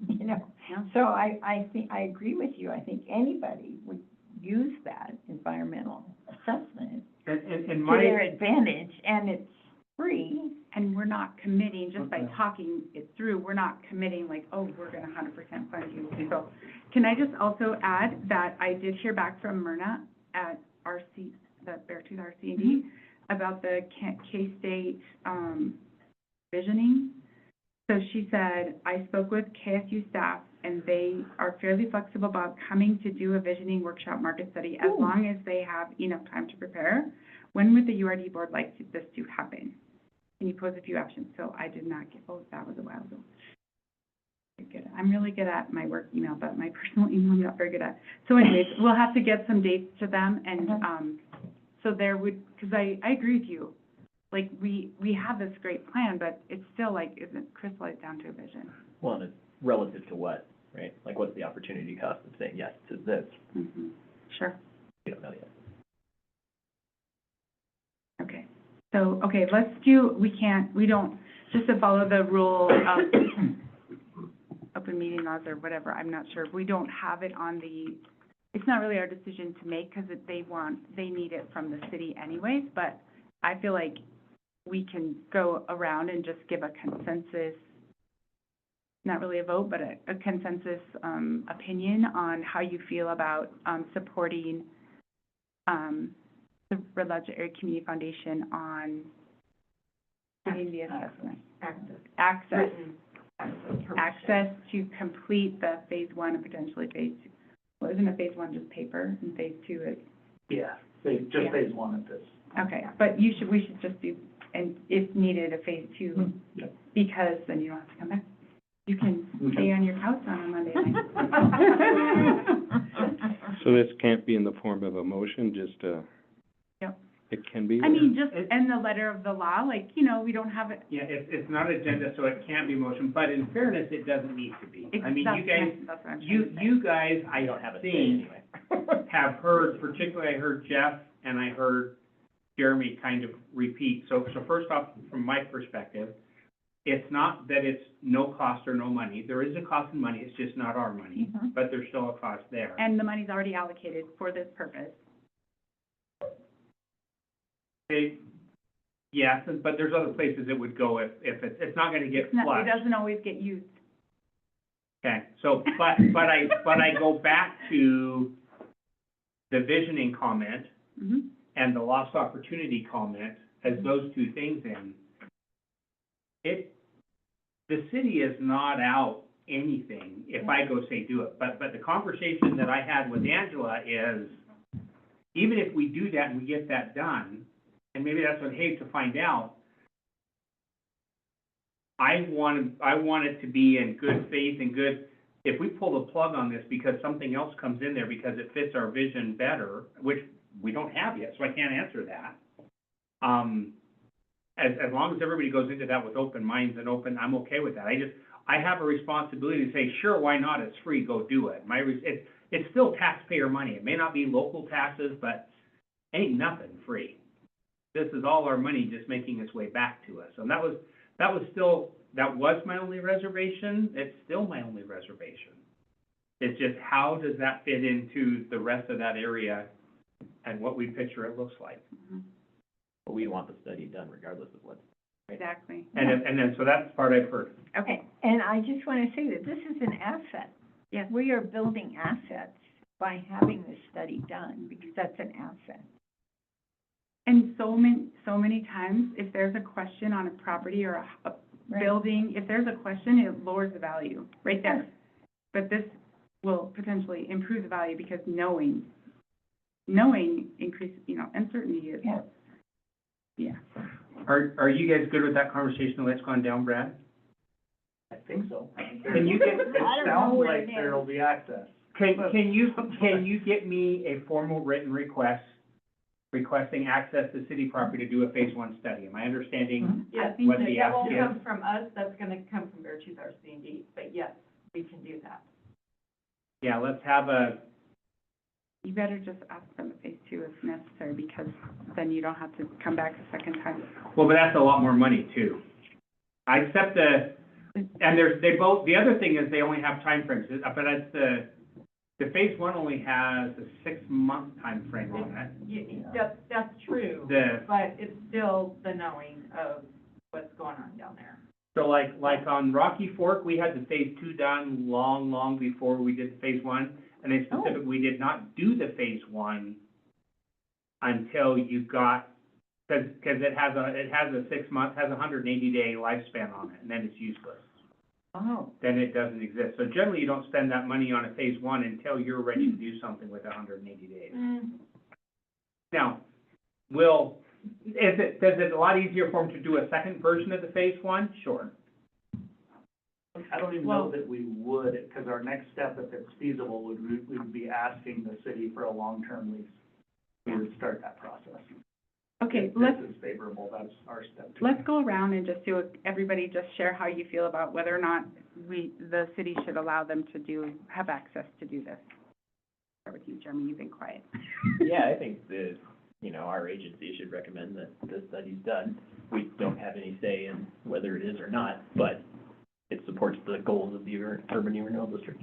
you know. Yeah. So I think, I agree with you, I think anybody would use that environmental assessment And to my, their advantage, and it's free. and we're not committing, just by Okay. talking it through, we're not committing like, oh, we're gonna 100% fund you. So, can I just also add that I did hear back from Myrna at RC, the Beartooth RC&D, about the K-State, visioning. So she said, I spoke with KSU staff, and they are fairly flexible about coming to do a visioning workshop market study as long as they have enough time to prepare. When would the URD board like this to happen? Can you pose a few options? So I did not get, that was a while ago. I'm really good at my work email, but my personal email I'm not very good at. So anyways, we'll have to get some dates to them, and, so there would, because I agree with you. Like, we have this great plan, but it's still like, isn't crystallized down to a vision. Well, and it's relative to what, right? Like, what's the opportunity cost of saying yes to this? Sure. We don't know yet. Okay. So, okay, we don't, just to follow the rule of open meeting laws or whatever, I'm not sure. We don't have it on it's not really our decision to make, because they need it from the city anyways, but I feel like we can go around and just give a consensus, not really a vote, but a consensus, opinion on how you feel about, supporting, the Red Lodge Area Community Foundation on doing the assessment. Access to complete the phase one and potentially phase two. Well, isn't a phase one just paper, and phase two is, Yeah, Yeah. phase one at this. okay, but we should just do, and if needed, a phase two, Yep. because then you don't have to come back. You can stay on your couch on a Monday night. So this can't be in the form of a motion, just, Yep. it can be? I mean, just in the letter of the law, like, we don't have it. yeah, it's not agenda, so it can't be motion, but in fairness, it doesn't need to be. I mean, you guys, That's what I'm trying to say. you guys, I We don't have a say think, anyway. have heard, particularly I heard Jeff and I heard Jeremy kind of repeat. So first off, from my perspective, it's not that it's no cost or no money. There is a cost in money, it's just not our money, but there's still a cost there. And the money's already allocated for this purpose. Yes, but there's other places it would go if it's not gonna get It's not, flushed. it doesn't always get used. Okay, so, but I go back to the visioning comment and the lost opportunity comment as those two things in. The city is not out anything if I go say do it, but the conversation that I had with Angela is, even if we do that and we get that done, and maybe that's what I hate to find out, I want it to be in good faith and good, if we pull the plug on this because something else comes in there because it fits our vision better, which we don't have yet, so I can't answer that. As long as everybody goes into that with open minds and I'm okay with that. I have a responsibility to say, sure, why not? It's free, go do it. It's still taxpayer money. It may not be local taxes, but ain't nothing free. This is all our money just making its way back to us. And that was my only reservation. It's still my only reservation. It's just how does that fit into the rest of that area and what we picture it looks like? But we want the study done regardless of what. Exactly. And then, so that's the part I've heard. Okay, And I just want to say that this is an asset. Yes. We are building assets by having this study done, because that's an asset. and so many times, if there's a question on a property or a Right. building, if there's a question, it lowers the value right there. But this will potentially improve the value because knowing increases, uncertainty is, Yeah. yeah. Are you guys good with that conversation that's gone down, Brad? I think so. Can you get, It I don't know sounds where like it is. there'll be access. can you get me a formal written request requesting access to city property to do a phase one study? Am I understanding? Yeah, What the that won't ask is? come from us, that's gonna come from Beartooth RC&D, but yes, we can do that. Yeah, let's have You better just ask them if phase two is necessary, because then you don't have to come back a second time. well, but that's a lot more money too. I accept the other thing is they only have timeframes, but it's the phase one only has a 6-month timeframe on it. That's true, The, but it's still the knowing of what's going on down there. so like on Rocky Fork, we had the phase two done long before we did the phase one. And they specifically, we did not do the phase one until you got, because it has a 6-month, has a 180-day lifespan on it, and then it's useless. Oh, Then it doesn't exist. So generally, you don't spend that money on a phase one until you're ready to do something with 180 days. Now, is it a lot easier for them to do a second version of the phase one? Sure. I don't even know that we would, because our next step, if it's feasible, we would be asking the city for a long-term lease. We would start that process. Okay, If let's this is favorable, that's our step. Let's go around and just everybody just share how you feel about whether or not the city should allow them to have access to do this. Start with you, Jeremy, you've been quiet. Yeah, I think our agency should recommend that the study's done. We don't have any say in whether it is or not, but it supports the goals of the urban renewal district.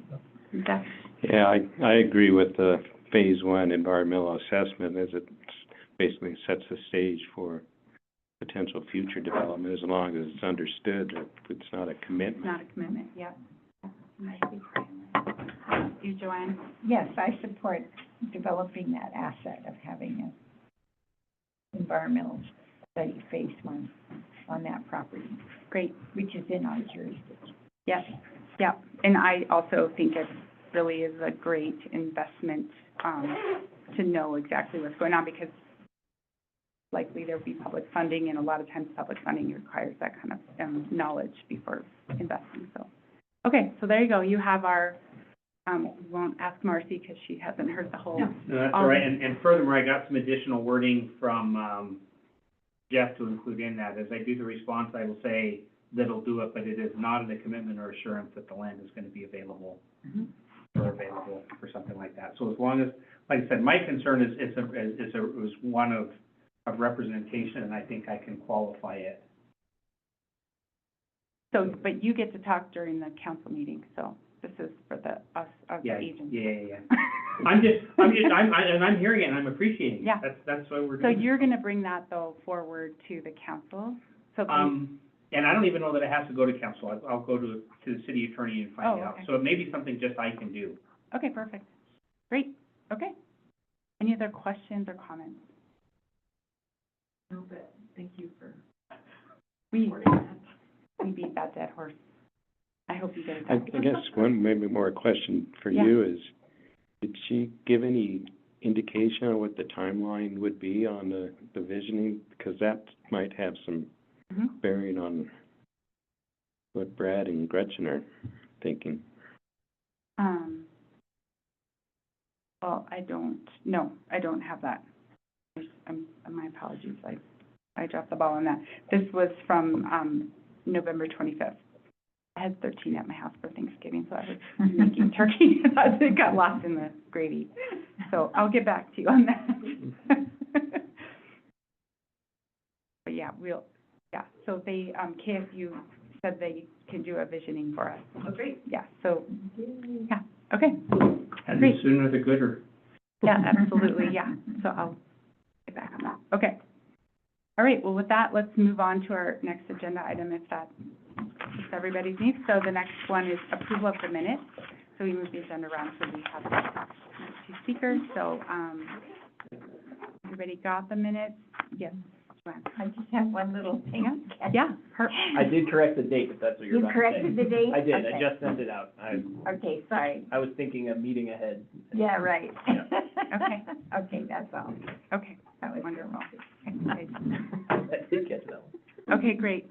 Exactly. Yeah, I agree with the phase one environmental assessment, as it basically sets the stage for potential future development, as long as it's understood that it's not a commitment. Not a commitment, yeah. You, Joanne? yes, I support developing that asset of having an environmental study phase one on that property, Great. which is in our jurisdiction. Yes, yeah. And I also think it really is a great investment, to know exactly what's going on, because likely there'll be public funding, and a lot of times public funding requires that kind of, knowledge before investing, so. Okay, so there you go. You have our, we won't ask Marcy because she hasn't heard the whole. No, that's all right. And furthermore, I got some additional wording from, Jeff to include in that. As I do the response, I will say that it'll do it, but it is not a commitment or assurance that the land is going to be available or available for something like that. So as long as, like I said, my concern is one of representation, and I think I can qualify it. So, but you get to talk during the council meeting, so this is for the Yeah, agents. yeah. I'm hearing it and I'm appreciating it. Yeah. That's why we're So doing it. you're gonna bring that though forward to the council? So And I don't even know that it has to go to council. I'll go to the city attorney and find Oh, out. okay. So it may be something just I can do. okay, perfect. Great, okay. Any other questions or comments? No, but thank you for We supporting that. beat that dead horse. I hope you get it I done. guess one maybe more question for Yeah. you is, did she give any indication on what the timeline would be on the visioning? Because that might have some Mhm. bearing on what Brad and Gretchen are thinking. Well, I don't have that. My apologies, I dropped the ball on that. This was from, November 25th. I had 13 at my house for Thanksgiving, so I was making turkey. It got lost in the gravy. So I'll get back to you on that. But yeah, so they, KSU said they can do a visioning for us. Oh, great. Yeah, so, yeah, Okay, And Great. the sooner the gooder. yeah, absolutely, yeah. So I'll get back on that. Okay. All right, well, with that, let's move on to our next agenda item if everybody's needs. So the next one is approval of the minutes. So we move the agenda around so we have two speakers. So, everybody got the minutes? Yes, Joanne? I just have one little thing. Yeah, I did correct the date, if that's what you're You about to say. corrected the date? I did, I Okay. just sent it out. Okay, sorry. I was thinking a meeting ahead. Yeah, right. Okay. Okay, that's all. Okay, That was wonderful. Okay. I did catch that one. Okay, great.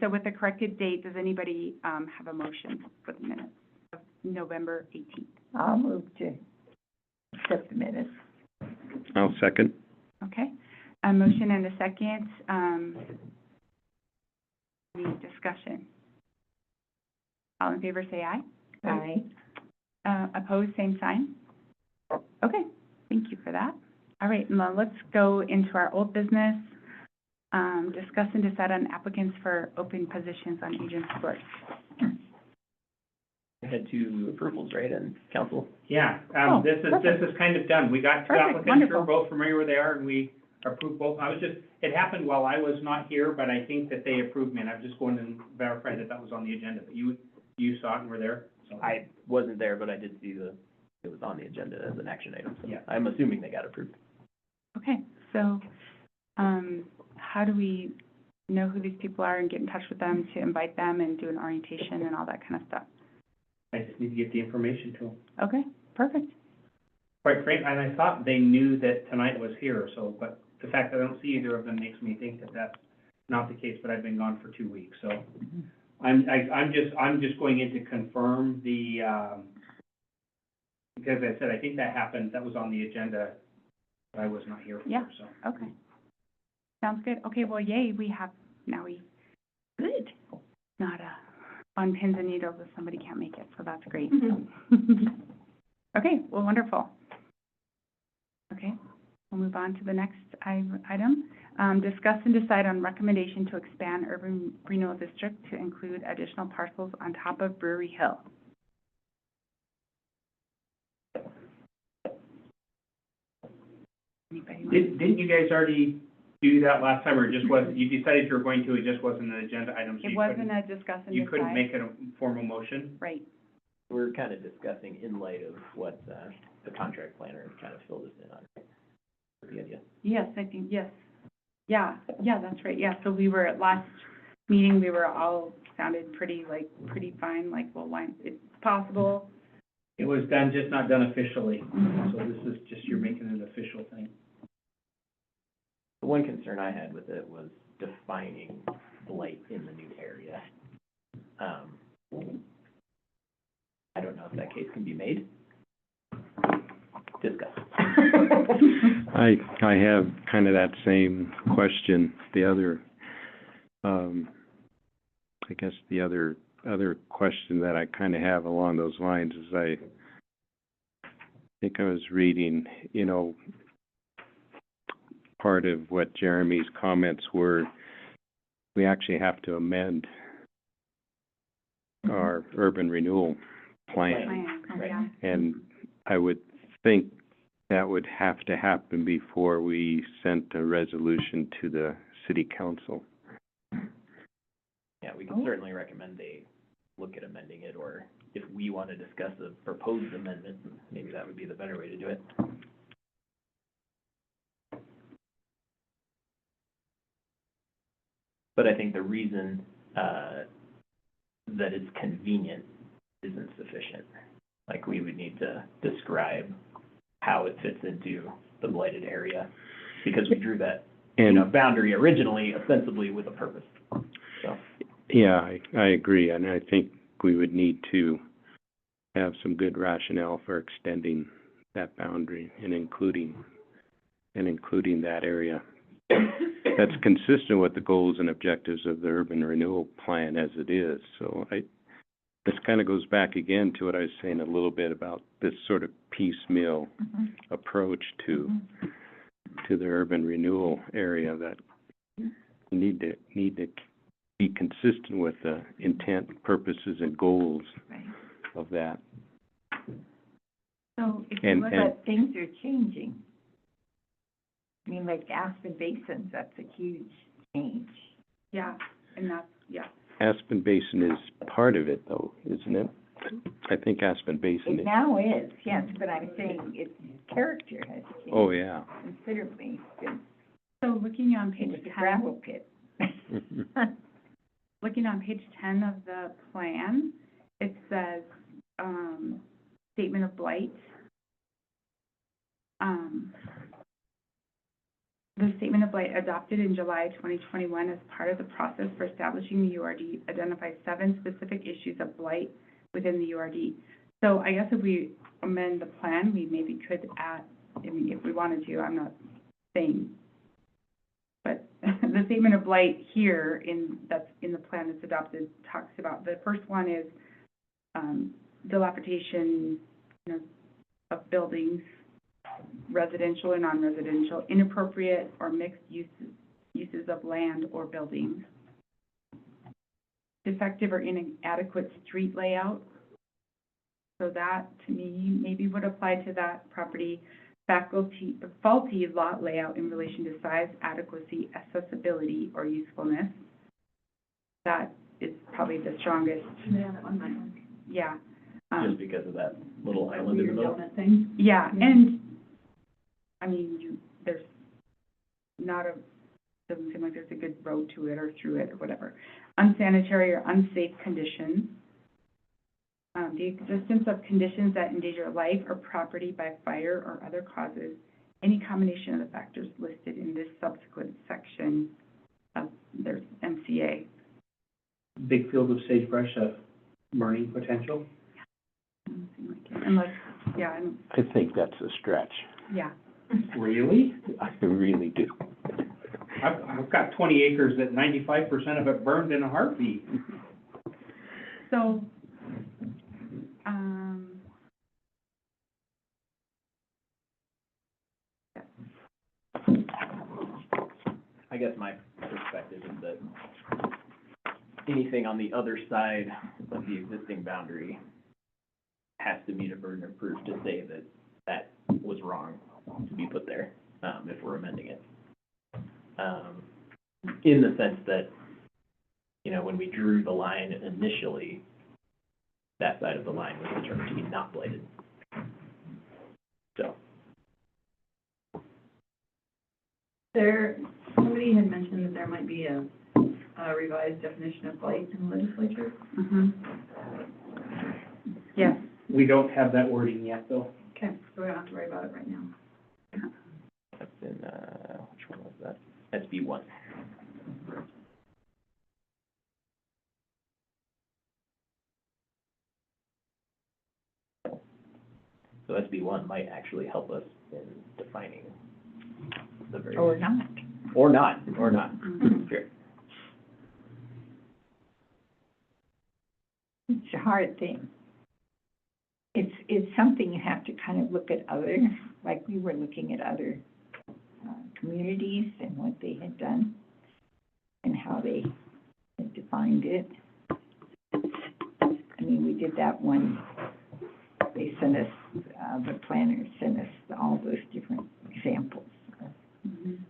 So with the corrected date, does anybody, have a motion for the minutes of November 18th? I'll move to accept the minutes. I'll second. Okay, a motion and a second, any discussion? All in favor, say aye. Aye. Opposed, same sign? Okay, thank you for that. All right, now let's go into our old business. Discuss and decide on applicants for open positions on agent board. We had two approvals, right, and council? Yeah, Oh, this is kind of done. We got two Perfect, applicants, wonderful. we're both familiar where they are, and we approved both. It happened while I was not here, but I think that they approved me, and I'm just going to verify that that was on the agenda. But you saw it and were there, so. I wasn't there, but I did see it was on the agenda as an action item, so Yeah. I'm assuming they got approved. Okay, so, how do we know who these people are and get in touch with them to invite them and do an orientation and all that kind of stuff? I just need to get the information to them. Okay, perfect. Quite frankly, and I thought they knew that tonight was here, so, but the fact that I don't see either of them makes me think that that's not the case, but I've been gone for 2 weeks, so. I'm just going in to confirm the, because I said, I think that happened, that was on the agenda, but I was not here for, Yeah. so. Okay. Sounds good. Okay, well, yay, good. Not on pins and needles if somebody can't make it, so that's great. Okay, well, wonderful. Okay, we'll move on to the next item. Discuss and decide on recommendation to expand urban renewal district to include additional parcels on top of Brewery Hill. Anybody want- Didn't you guys already do that last time, or it just wasn't, you decided you were going to, it just wasn't an agenda item, so It you wasn't couldn't, a discuss and you decide. couldn't make it a formal motion? Right. We're kind of discussing in light of what the contract planner kind of filled us in on. The idea. Yes, I think, yes. Yeah, that's right, yeah. So we were, at last meeting, we were all, sounded pretty fine, like, well, why, it's possible. It was done, just not done officially, Mhm. so this is just, you're making an official thing. The one concern I had with it was defining blight in the new area. I don't know if that case can be made. Discuss. I have kind of that same question. The other, I guess the other question that I kind of have along those lines is I think I was reading, part of what Jeremy's comments were, we actually have to amend our urban renewal plan. Right. Yeah. And I would think that would have to happen before we sent a resolution to the city council. Yeah, we can certainly recommend they look at amending it, or if we want to discuss a proposed amendment, maybe that would be the better way to do it. But I think the reason that it's convenient isn't sufficient. Like, we would need to describe how it fits into the blighted area, because we drew that, And boundary originally ostensibly with a purpose, so. yeah, I agree, and I think we would need to have some good rationale for extending that boundary and including that area. That's consistent with the goals and objectives of the urban renewal plan as it is. So this kind of goes back again to what I was saying a little bit about this sort of piecemeal approach to the urban renewal area, that need to be consistent with the intent, purposes, and goals Right. of that. So if you And- look and- at, But things are changing. I mean, like Aspen Basin, that's a huge change. yeah, and that's, yeah. Aspen Basin is part of it though, isn't it? I think Aspen Basin It is, now is, yes, but I'm saying its character has changed oh, yeah. considerably since So looking on it page was a 10, gravel pit. looking on page 10 of the plan, it says, statement of blight. The statement of blight adopted in July 2021 as part of the process for establishing the URD identifies 7 specific issues of blight within the URD. So I guess if we amend the plan, we maybe could add, I mean, if we wanted to, I'm not saying, but the statement of blight here that's in the plan that's adopted talks about, the first one is, dilapidation, of buildings, residential or non-residential, inappropriate or mixed uses of land or buildings, defective or inadequate street layout. So that, to me, maybe would apply to that property. Faulty lot layout in relation to size, adequacy, accessibility, or usefulness. That is probably the strongest. Yeah, that one might work. Yeah. Just because of that little island in the middle. thing. Yeah, and, I mean, there's not doesn't seem like there's a good road to it or through it or whatever. Unsanitary or unsafe conditions. The existence of conditions that endanger life or property by fire or other causes, any combination of the factors listed in this subsequent section of their MCA. Big field of sagebrush of burning potential. Doesn't seem like it. Unless, yeah, I think that's a stretch. yeah. Really? I really do. I've got 20 acres that 95% of it burned in a heartbeat. So, I guess my perspective is that anything on the other side of the existing boundary has to meet a burden of proof to say that that was wrong to be put there, if we're amending it. In the sense that, when we drew the line initially, that side of the line was determined to be not blighted. So, Somebody had mentioned that there might be a revised definition of blight in the legislature. yes. We don't have that wording yet, though. Okay, so we don't have to worry about it right now. that's in, which one was that? SB1. So SB1 might actually help us in defining the very. Or not. Or not. Sure. It's a hard thing. It's something you have to kind of look at other, like we were looking at other communities and what they had done and how they had defined it. I mean, we did that one, they sent us, the planners sent us all those different examples.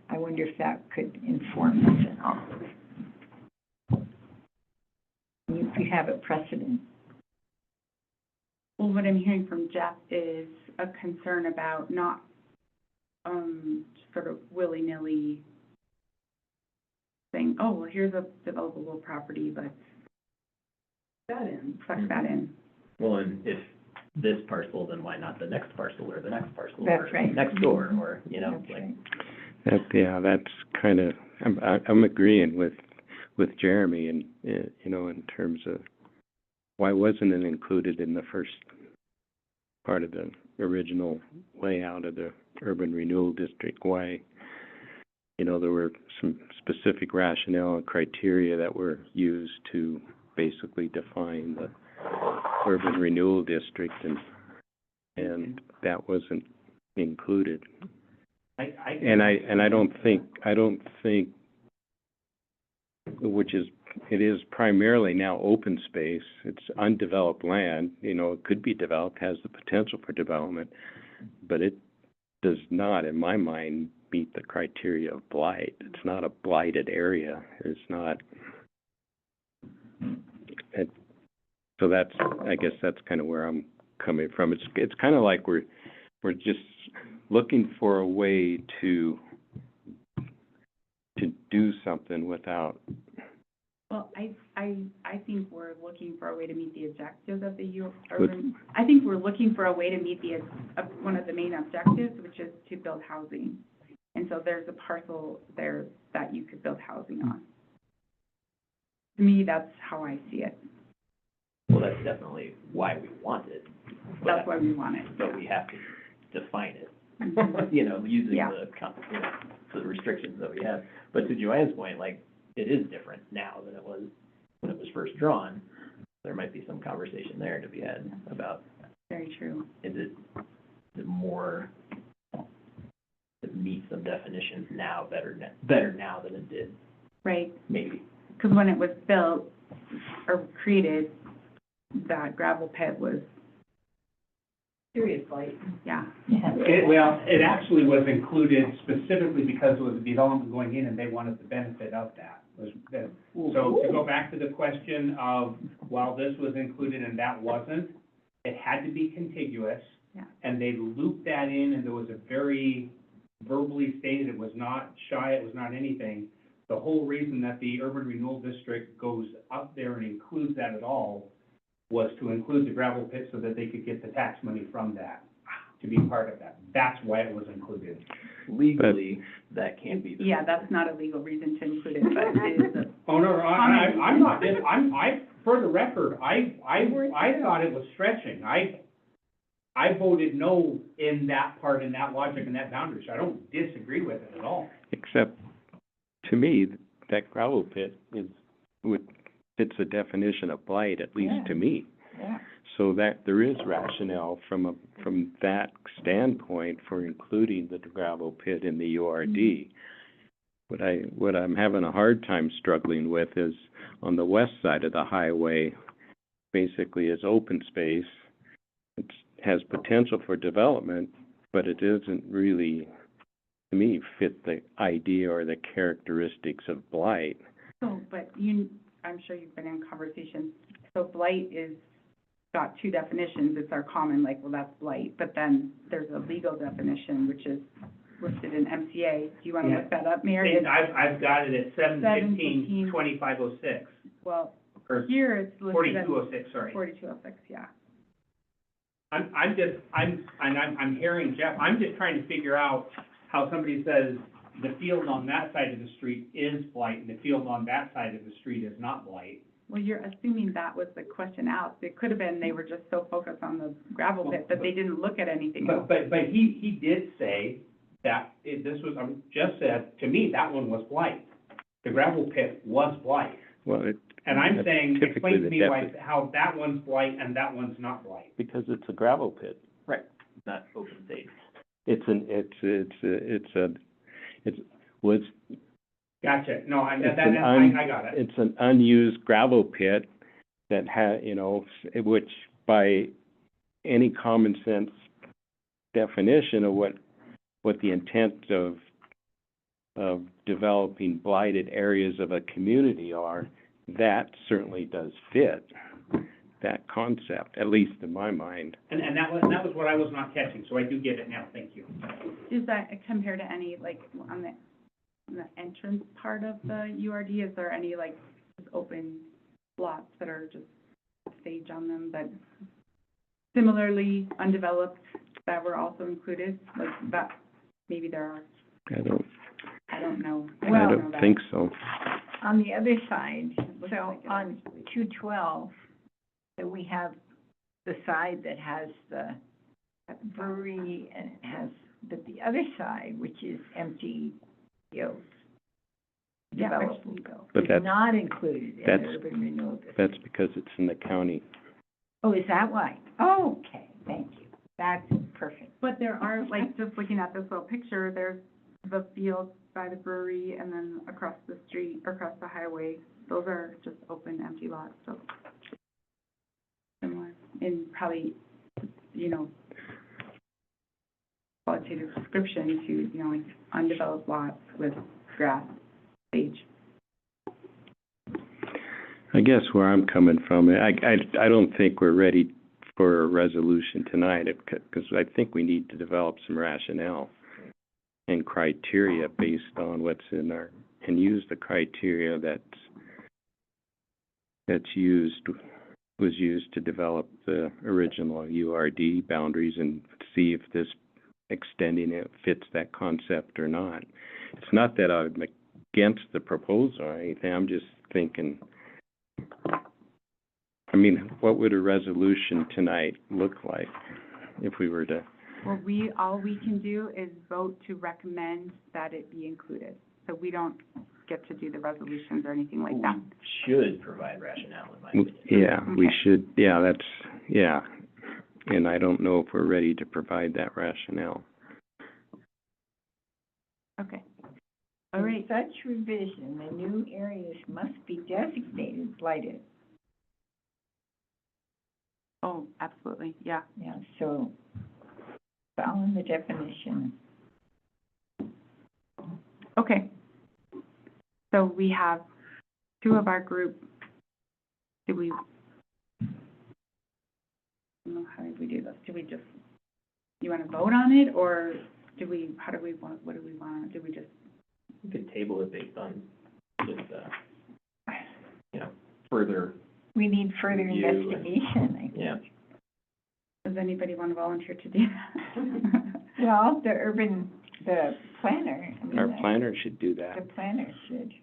I wonder if that could inform us and all. If you have a precedent. Well, what I'm hearing from Jeff is a concern about not, sort of willy-nilly saying, oh, well, here's a developable property, let's suck that in. Well, and if this parcel, then why not the next parcel or the next parcel? That's or right. Next door, or, That's like. right. That's kind of, I'm agreeing with Jeremy and, in terms of why wasn't it included in the first part of the original layout of the urban renewal district? Why, there were some specific rationale and criteria that were used to basically define the urban renewal district, and that wasn't included. And I don't think, which is it is primarily now open space. It's undeveloped land, you know, it could be developed, has the potential for development, but it does not, in my mind, meet the criteria of blight. It's not a blighted area. It's not, so that's, I guess that's kind of where I'm coming from. It's kind of like we're just looking for a way to do something without. Well, I think we're looking for a way to meet the objectives of the urban, I think we're looking for a way to meet the, one of the main objectives, which is to build housing. And so there's a parcel there that you could build housing on. To me, that's how I see it. Well, that's definitely why we want it. That's why we want it. But we have to define it, Mhm. you know, using Yeah. the restrictions that we have. But to Joanne's point, like, it is different now than it was when it was first drawn. There might be some conversation there to be had about, Very true. is it more, it meets some definitions now better now than it did, Right, maybe. because when it was built or created, that gravel pit was, Serious blight. yeah. It actually was included specifically because it was a development going in and they wanted the benefit of that. So to go back to the question of, while this was included and that wasn't, it had to be contiguous. Yeah. And they looped that in, and there was a very verbally stated, it was not shy, it was not anything. The whole reason that the Urban Renewal District goes up there and includes that at all was to include the gravel pit so that they could get the tax money from that, to be part of that. That's why it was included. Legally, that can't be. Yeah, that's not a legal reason to include it, but it is a. Oh, no, I'm not, for the record, I thought it was stretching. I voted no in that part, in that logic, and that boundary, so I don't disagree with it at all. Except, to me, that gravel pit fits the definition of blight, at least to me. Yeah. So that there is rationale from that standpoint for including the gravel pit in the URD. What I'm having a hard time struggling with is on the west side of the highway, basically is open space. It has potential for development, but it doesn't really, to me, fit the idea or the characteristics of blight. So, but I'm sure you've been in conversations, so blight got two definitions. It's our common, like, well, that's blight, but then there's a legal definition, which is listed in MCA. Do you want to look that up, Mary? I've got it at 7/15/2506. Well, Or here it's listed at 4206, sorry. 4206, yeah. I'm hearing Jeff, I'm just trying to figure out how somebody says the field on that side of the street is blight and the field on that side of the street is not blight. Well, you're assuming that was the question asked. It could have been they were just so focused on the gravel pit that they didn't look at anything else. But he did say that just said, to me, that one was blight. The gravel pit was blight. Well, And I'm that's saying, typically explain to the me how that one's blight and that one's not blight. because it's a gravel pit. Right, not open space. Gotcha, no, I got it. It's an unused gravel pit that which by any common sense definition of what the intent of developing blighted areas of a community are, that certainly does fit that concept, at least in my mind. And that was what I was not catching, so I do get it now, thank you. Does that compare to any, like, on the entrance part of the URD, is there any, like, just open lots that are just stage on them, but similarly undeveloped that were also included? Like, that, maybe there are, I don't know. I don't think so. On the other side, Looks so like it on actually. 212, so we have the side that has the brewery and it has, but the other side, which is empty fields, Yeah, developed, actually, But is that's- not included in that's- the urban renewal district. That's because it's in the county. Oh, is that why? Oh, okay, thank you. That's perfect. But there are, like, just looking at this little picture, there's the fields by the brewery, and then across the street, or across the highway, those are just open, empty lots, so similar, and probably, you know, qualitative description to, you know, like undeveloped lots with grass, sage. I guess where I'm coming from, I don't think we're ready for a resolution tonight, because I think we need to develop some rationale and criteria based on what's in our, and use the criteria was used to develop the original URD boundaries, and see if this extending it fits that concept or not. It's not that I'm against the proposal or anything, I'm just thinking, I mean, what would a resolution tonight look like if we were to? Well, all we can do is vote to recommend that it be included, so we don't get to do the resolutions or anything like that. We should provide rationale, in my opinion. Yeah, we Okay. should, and I don't know if we're ready to provide that rationale. Okay. All right. In such revision, the new areas must be designated blighted. Oh, absolutely, yeah. Yeah, so follow the definition. Okay. So we have two of our group, I don't know, how did we do this? Do we just, you want to vote on it, or what do we want, do we just? You could table it based on just, further, We need further Review and- investigation, I think. yeah. Does anybody want to volunteer to do that? Well, the planner, I mean, Our planner should do that. the planner should.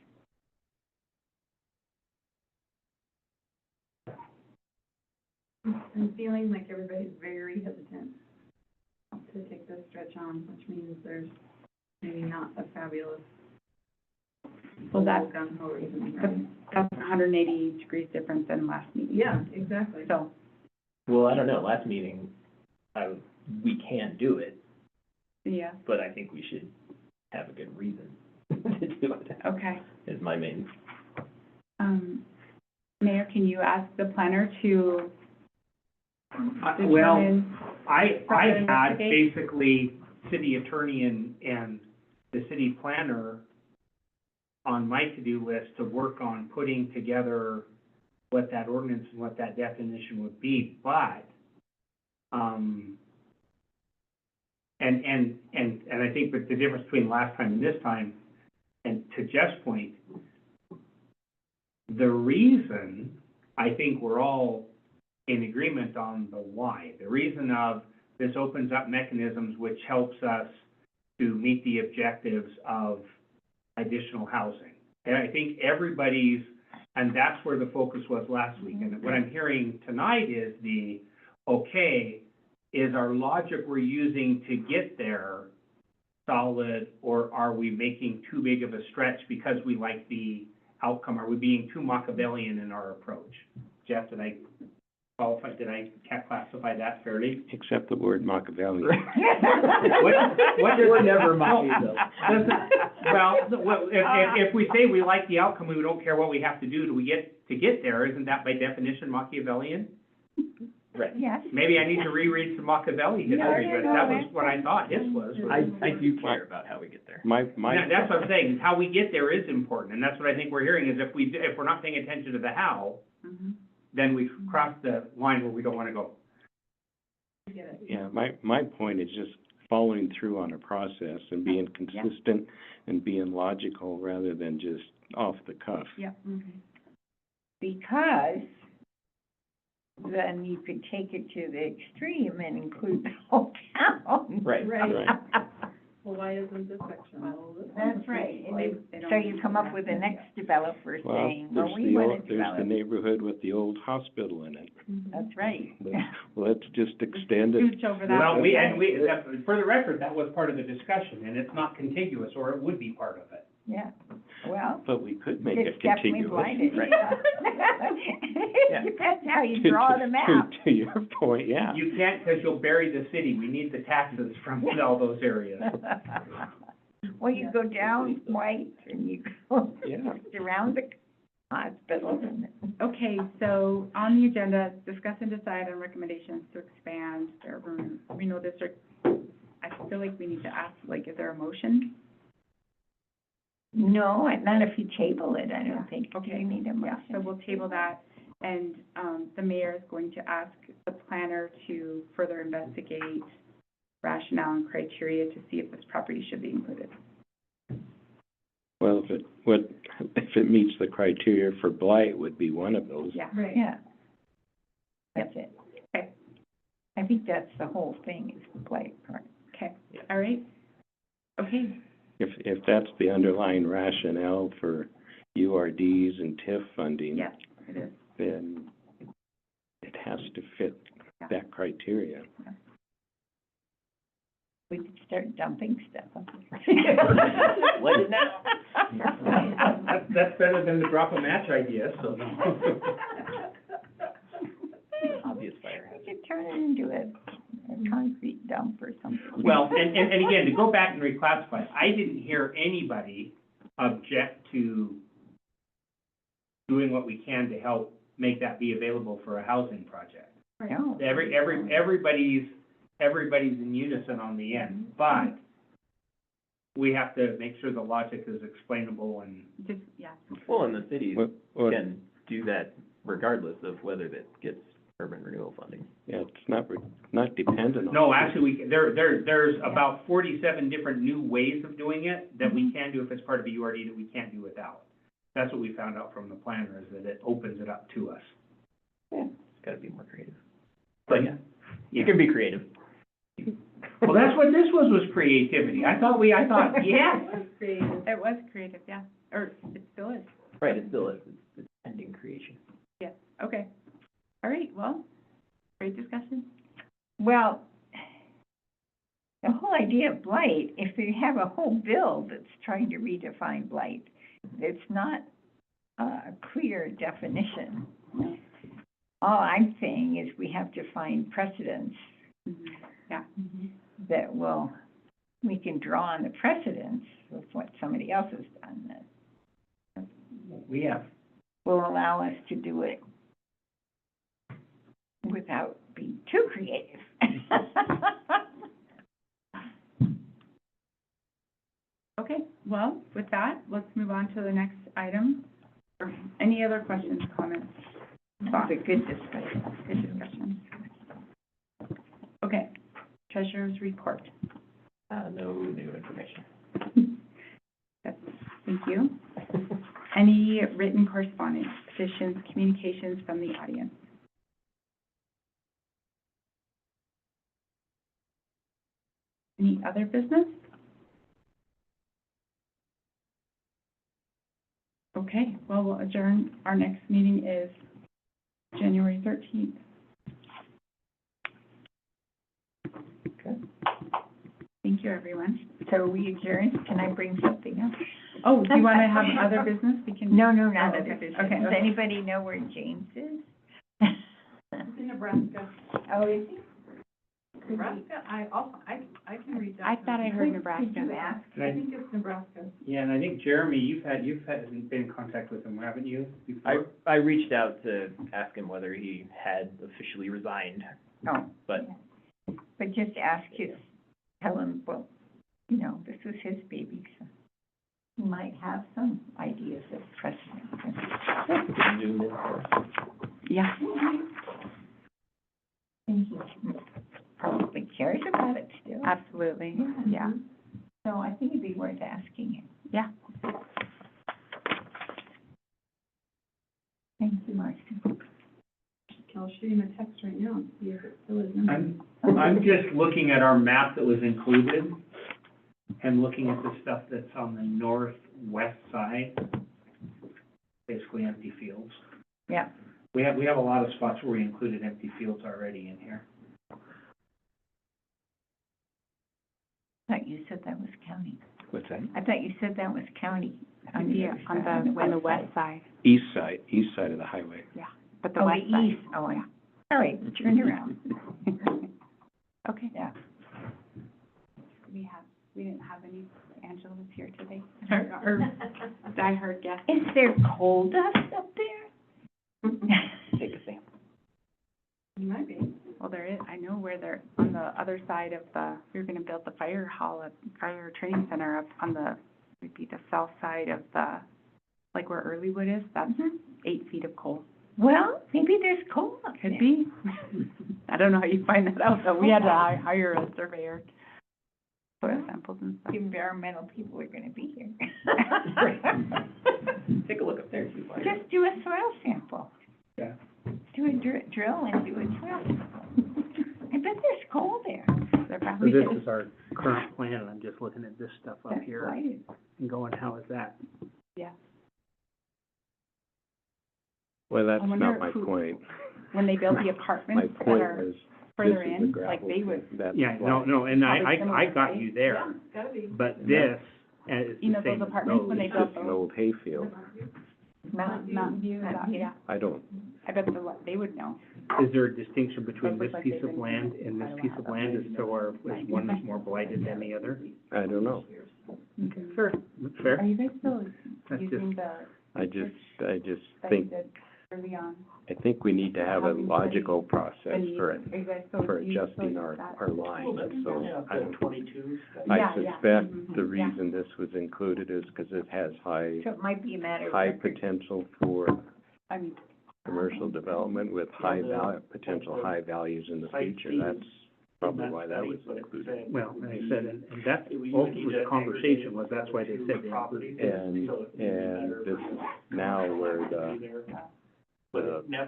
I'm feeling like everybody's very hesitant to take this stretch on, which means there's maybe not a fabulous, Well, that- gung-ho reason, But right? that's 180 degrees different than last meeting. Yeah, exactly. So, Well, I don't know, last meeting, we can do it, yeah, but I think we should have a good reason to do it, okay. is my main. Mayor, can you ask the planner to Well, determine? I Further had investigate? basically city attorney and the city planner on my to-do list to work on putting together what that ordinance and what that definition would be, but, and I think that the difference between last time and this time, and to Jeff's point, the reason I think we're all in agreement on the why, the reason of this opens up mechanisms which helps us to meet the objectives of additional housing. And I think everybody's, and that's where the focus was last week. And what I'm hearing tonight is is our logic we're using to get there solid, or are we making too big of a stretch because we like the outcome? Are we being too Machiavellian in our approach? Jeff, did I classify that fairly? Except the word Machiavellian. We're never Machiavellian. Well, if we say we like the outcome, we don't care what we have to do to get there, isn't that by definition Machiavellian? Right. Yes. Maybe I need to reread some Machiavelli history, but that was what I thought his was. I do care about how we get there. That's what I'm saying, is how we get there is important, and that's what I think we're hearing, is if we're not paying attention to the how, then we've crossed the line where we don't want to go. Yeah, my point is just following through on a process and being consistent and being logical rather than just off the cuff. Yeah. Because then you could take it to the extreme and include the whole town. Right. Right. Well, why isn't this section? That's right. And They don't so you come up with the next developer Well, saying, well, there's we want to there's develop. the neighborhood with the old hospital in it. That's right. Let's just extend it. Scooch over that. Well, for the record, that was part of the discussion, and it's not contiguous, or it would be part of it. Yeah, well, But we could make it it's definitely contiguous. blighted. Right. It depends how you draw the map. To your point, yeah. You can't, because you'll bury the city. We need the taxes from all those areas. Well, you go down White and you go Yeah. around the hospital and. Okay, so on the agenda, discuss and decide on recommendations to expand the urban renewal district. I feel like we need to ask, like, is there a motion? No, not if you table it, I don't think. Do Okay. you need a Yeah, motion? so we'll table that, and, the mayor is going to ask the planner to further investigate rationale and criteria to see if this property should be included. Well, if it meets the criteria for blight would be one of those. Yeah. Right. Yeah. That's it. Okay. I think that's the whole thing, is the blight part. Okay, all right. Okay, If that's the underlying rationale for URDs and TIF funding, yes, it is. then it has to fit Yeah. that criteria. We could start dumping stuff up there. Let it now. That's better than the drop a match idea, so. Obvious fire hazard. We could turn it into a concrete dump or something. Well, and again, to go back and reclassify, I didn't hear anybody object to doing what we can to help make that be available for a housing project. No. Everybody's in unison on the end, but we have to make sure the logic is explainable and, Just, yeah, Well, and the cities Well, can do that regardless of whether that gets urban renewal funding. yeah, it's not dependent on. no, actually, there's about 47 different new ways of doing it that we can do if it's part of a URD that we can't do without. That's what we found out from the planner, is that it opens it up to us. It's gotta be more creative. But, Yeah, you can be creative. well, that's what this was creativity. I thought, yes. it was creative, yeah, or it still is. Right, it still is, it's pending creation. Yes, okay. All right, well, great discussion. Well, the whole idea of blight, if you have a whole bill that's trying to redefine blight, it's not a clear definition. All I'm saying is we have to find precedents Yeah. that we can draw on the precedents of what somebody else has done that We have. will allow us to do it without being too creative. Okay, well, with that, let's move on to the next item. Any other questions, comments? It's a good discussion. Good discussion. Okay, treasurer's report. No new information. That's, thank you. Any written correspondence, petitions, communications from the audience? Any other business? Okay, well, we'll adjourn. Our next meeting is January 13th. Okay. Thank you, everyone. So we adjourn. Can I bring something up? Oh, do you want to have other business? We can. No, not Oh, other okay. business. Okay. Does anybody know where James is? It's in Nebraska. Oh, is he? Nebraska, I can reach out. I to thought I him. heard Could Nebraska. you ask? I think it's Nebraska. Yeah, and I think Jeremy, you've been in contact with him, haven't you, before? I reached out to ask him whether he had officially resigned, Oh, but but just tell him, well, this was his baby, so he might have some ideas of precedent. Zoom in for Yeah. And he probably cares about it still. Absolutely. Yeah. So I think it'd be worth asking him. Yeah. Thank you, Marcy. I'll shoot him a text right now and see if it's still his number. I'm just looking at our map that was included and looking at the stuff that's on the northwest side, basically empty fields. Yeah. We have a lot of spots where we included empty fields already in here. I thought you said that was county. What's that? I thought you said that was county. On the other On side, the west side, East side of the highway. but the Oh, west the side. east. Oh, yeah. All right, turn around. Okay. Yeah. We didn't have any Angela was here today. Our diehard guest. Is there coal dust up there? Take a sample. You might be. Well, there is, I know where they're, on the other side of the, we were gonna build the fire hall, fire training center up on the, would be the south side of the, like where Earlywood is, that's 8 feet of coal. Well, maybe there's coal up there. Could be. I don't know how you find that out, but we had to hire a surveyor. Soil samples and stuff. The environmental people are gonna be here. Take a look up there, see if I. Just do a soil sample. Yeah. Do a drill and do a soil sample. I bet there's coal there. They're So probably this good. is our current plan, and I'm just looking at this stuff up That's here right. and going, how is that? Yeah. Well, that's I wonder not my who- point. When they build the My apartments that point are was, this further is a in, gravel like they would, pit. That's Yeah, why. no, and Probably I similar, got right? you there, Yeah, gotta be. but And this is you know, the same those as apartments when those. they It's built just an those, old hayfield. Mountain View, that, yeah. I don't, I bet they would know. Is there a distinction between Those this look like piece they've of been land used and this quite a piece while, of though. land is so, or is one is more blighted than the other? I don't know. Fair, that's Are fair. you guys still That's using just- the I just that you think, did early on? I think we need to have a Housing logical The process need- for Are you guys still for using adjusting that? our lines, so I don't. 22. I Yeah, yeah. suspect Mhm. the Yeah. reason this was included is because it has high, So it might be a matter of high record. potential for I mean, commercial development with high potential high values in the future. That's probably why that was included. Well, like I said, and that ultimately the conversation was, that's why they said they included it. And this is now where the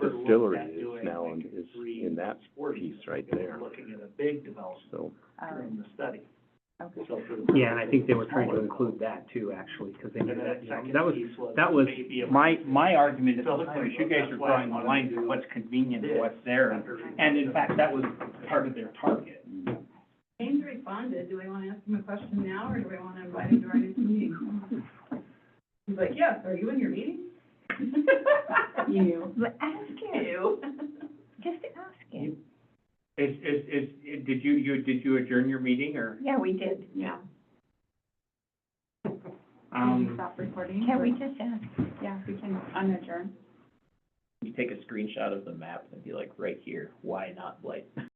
distillery is now, is in that piece right there, Looking at a big development so. during the study. okay. So for the- Yeah, and I think they were trying to include that too, actually, because they And knew then that, the you know, second that was, piece that was, maybe a- My argument is, So you guys are drawing the line for what's convenient and what's there, and in fact, that was part of their target. James responded, do we want to ask him a question now, or do we want to invite him to our next meeting? He's like, yes, are you in your meeting? You. But ask him, just ask him. Did you adjourn your meeting, or? Yeah, we did. Yeah. Can you stop recording? Can we just ask? Yeah, we can unadjourn. You take a screenshot of the map and be like, right here, why not blight?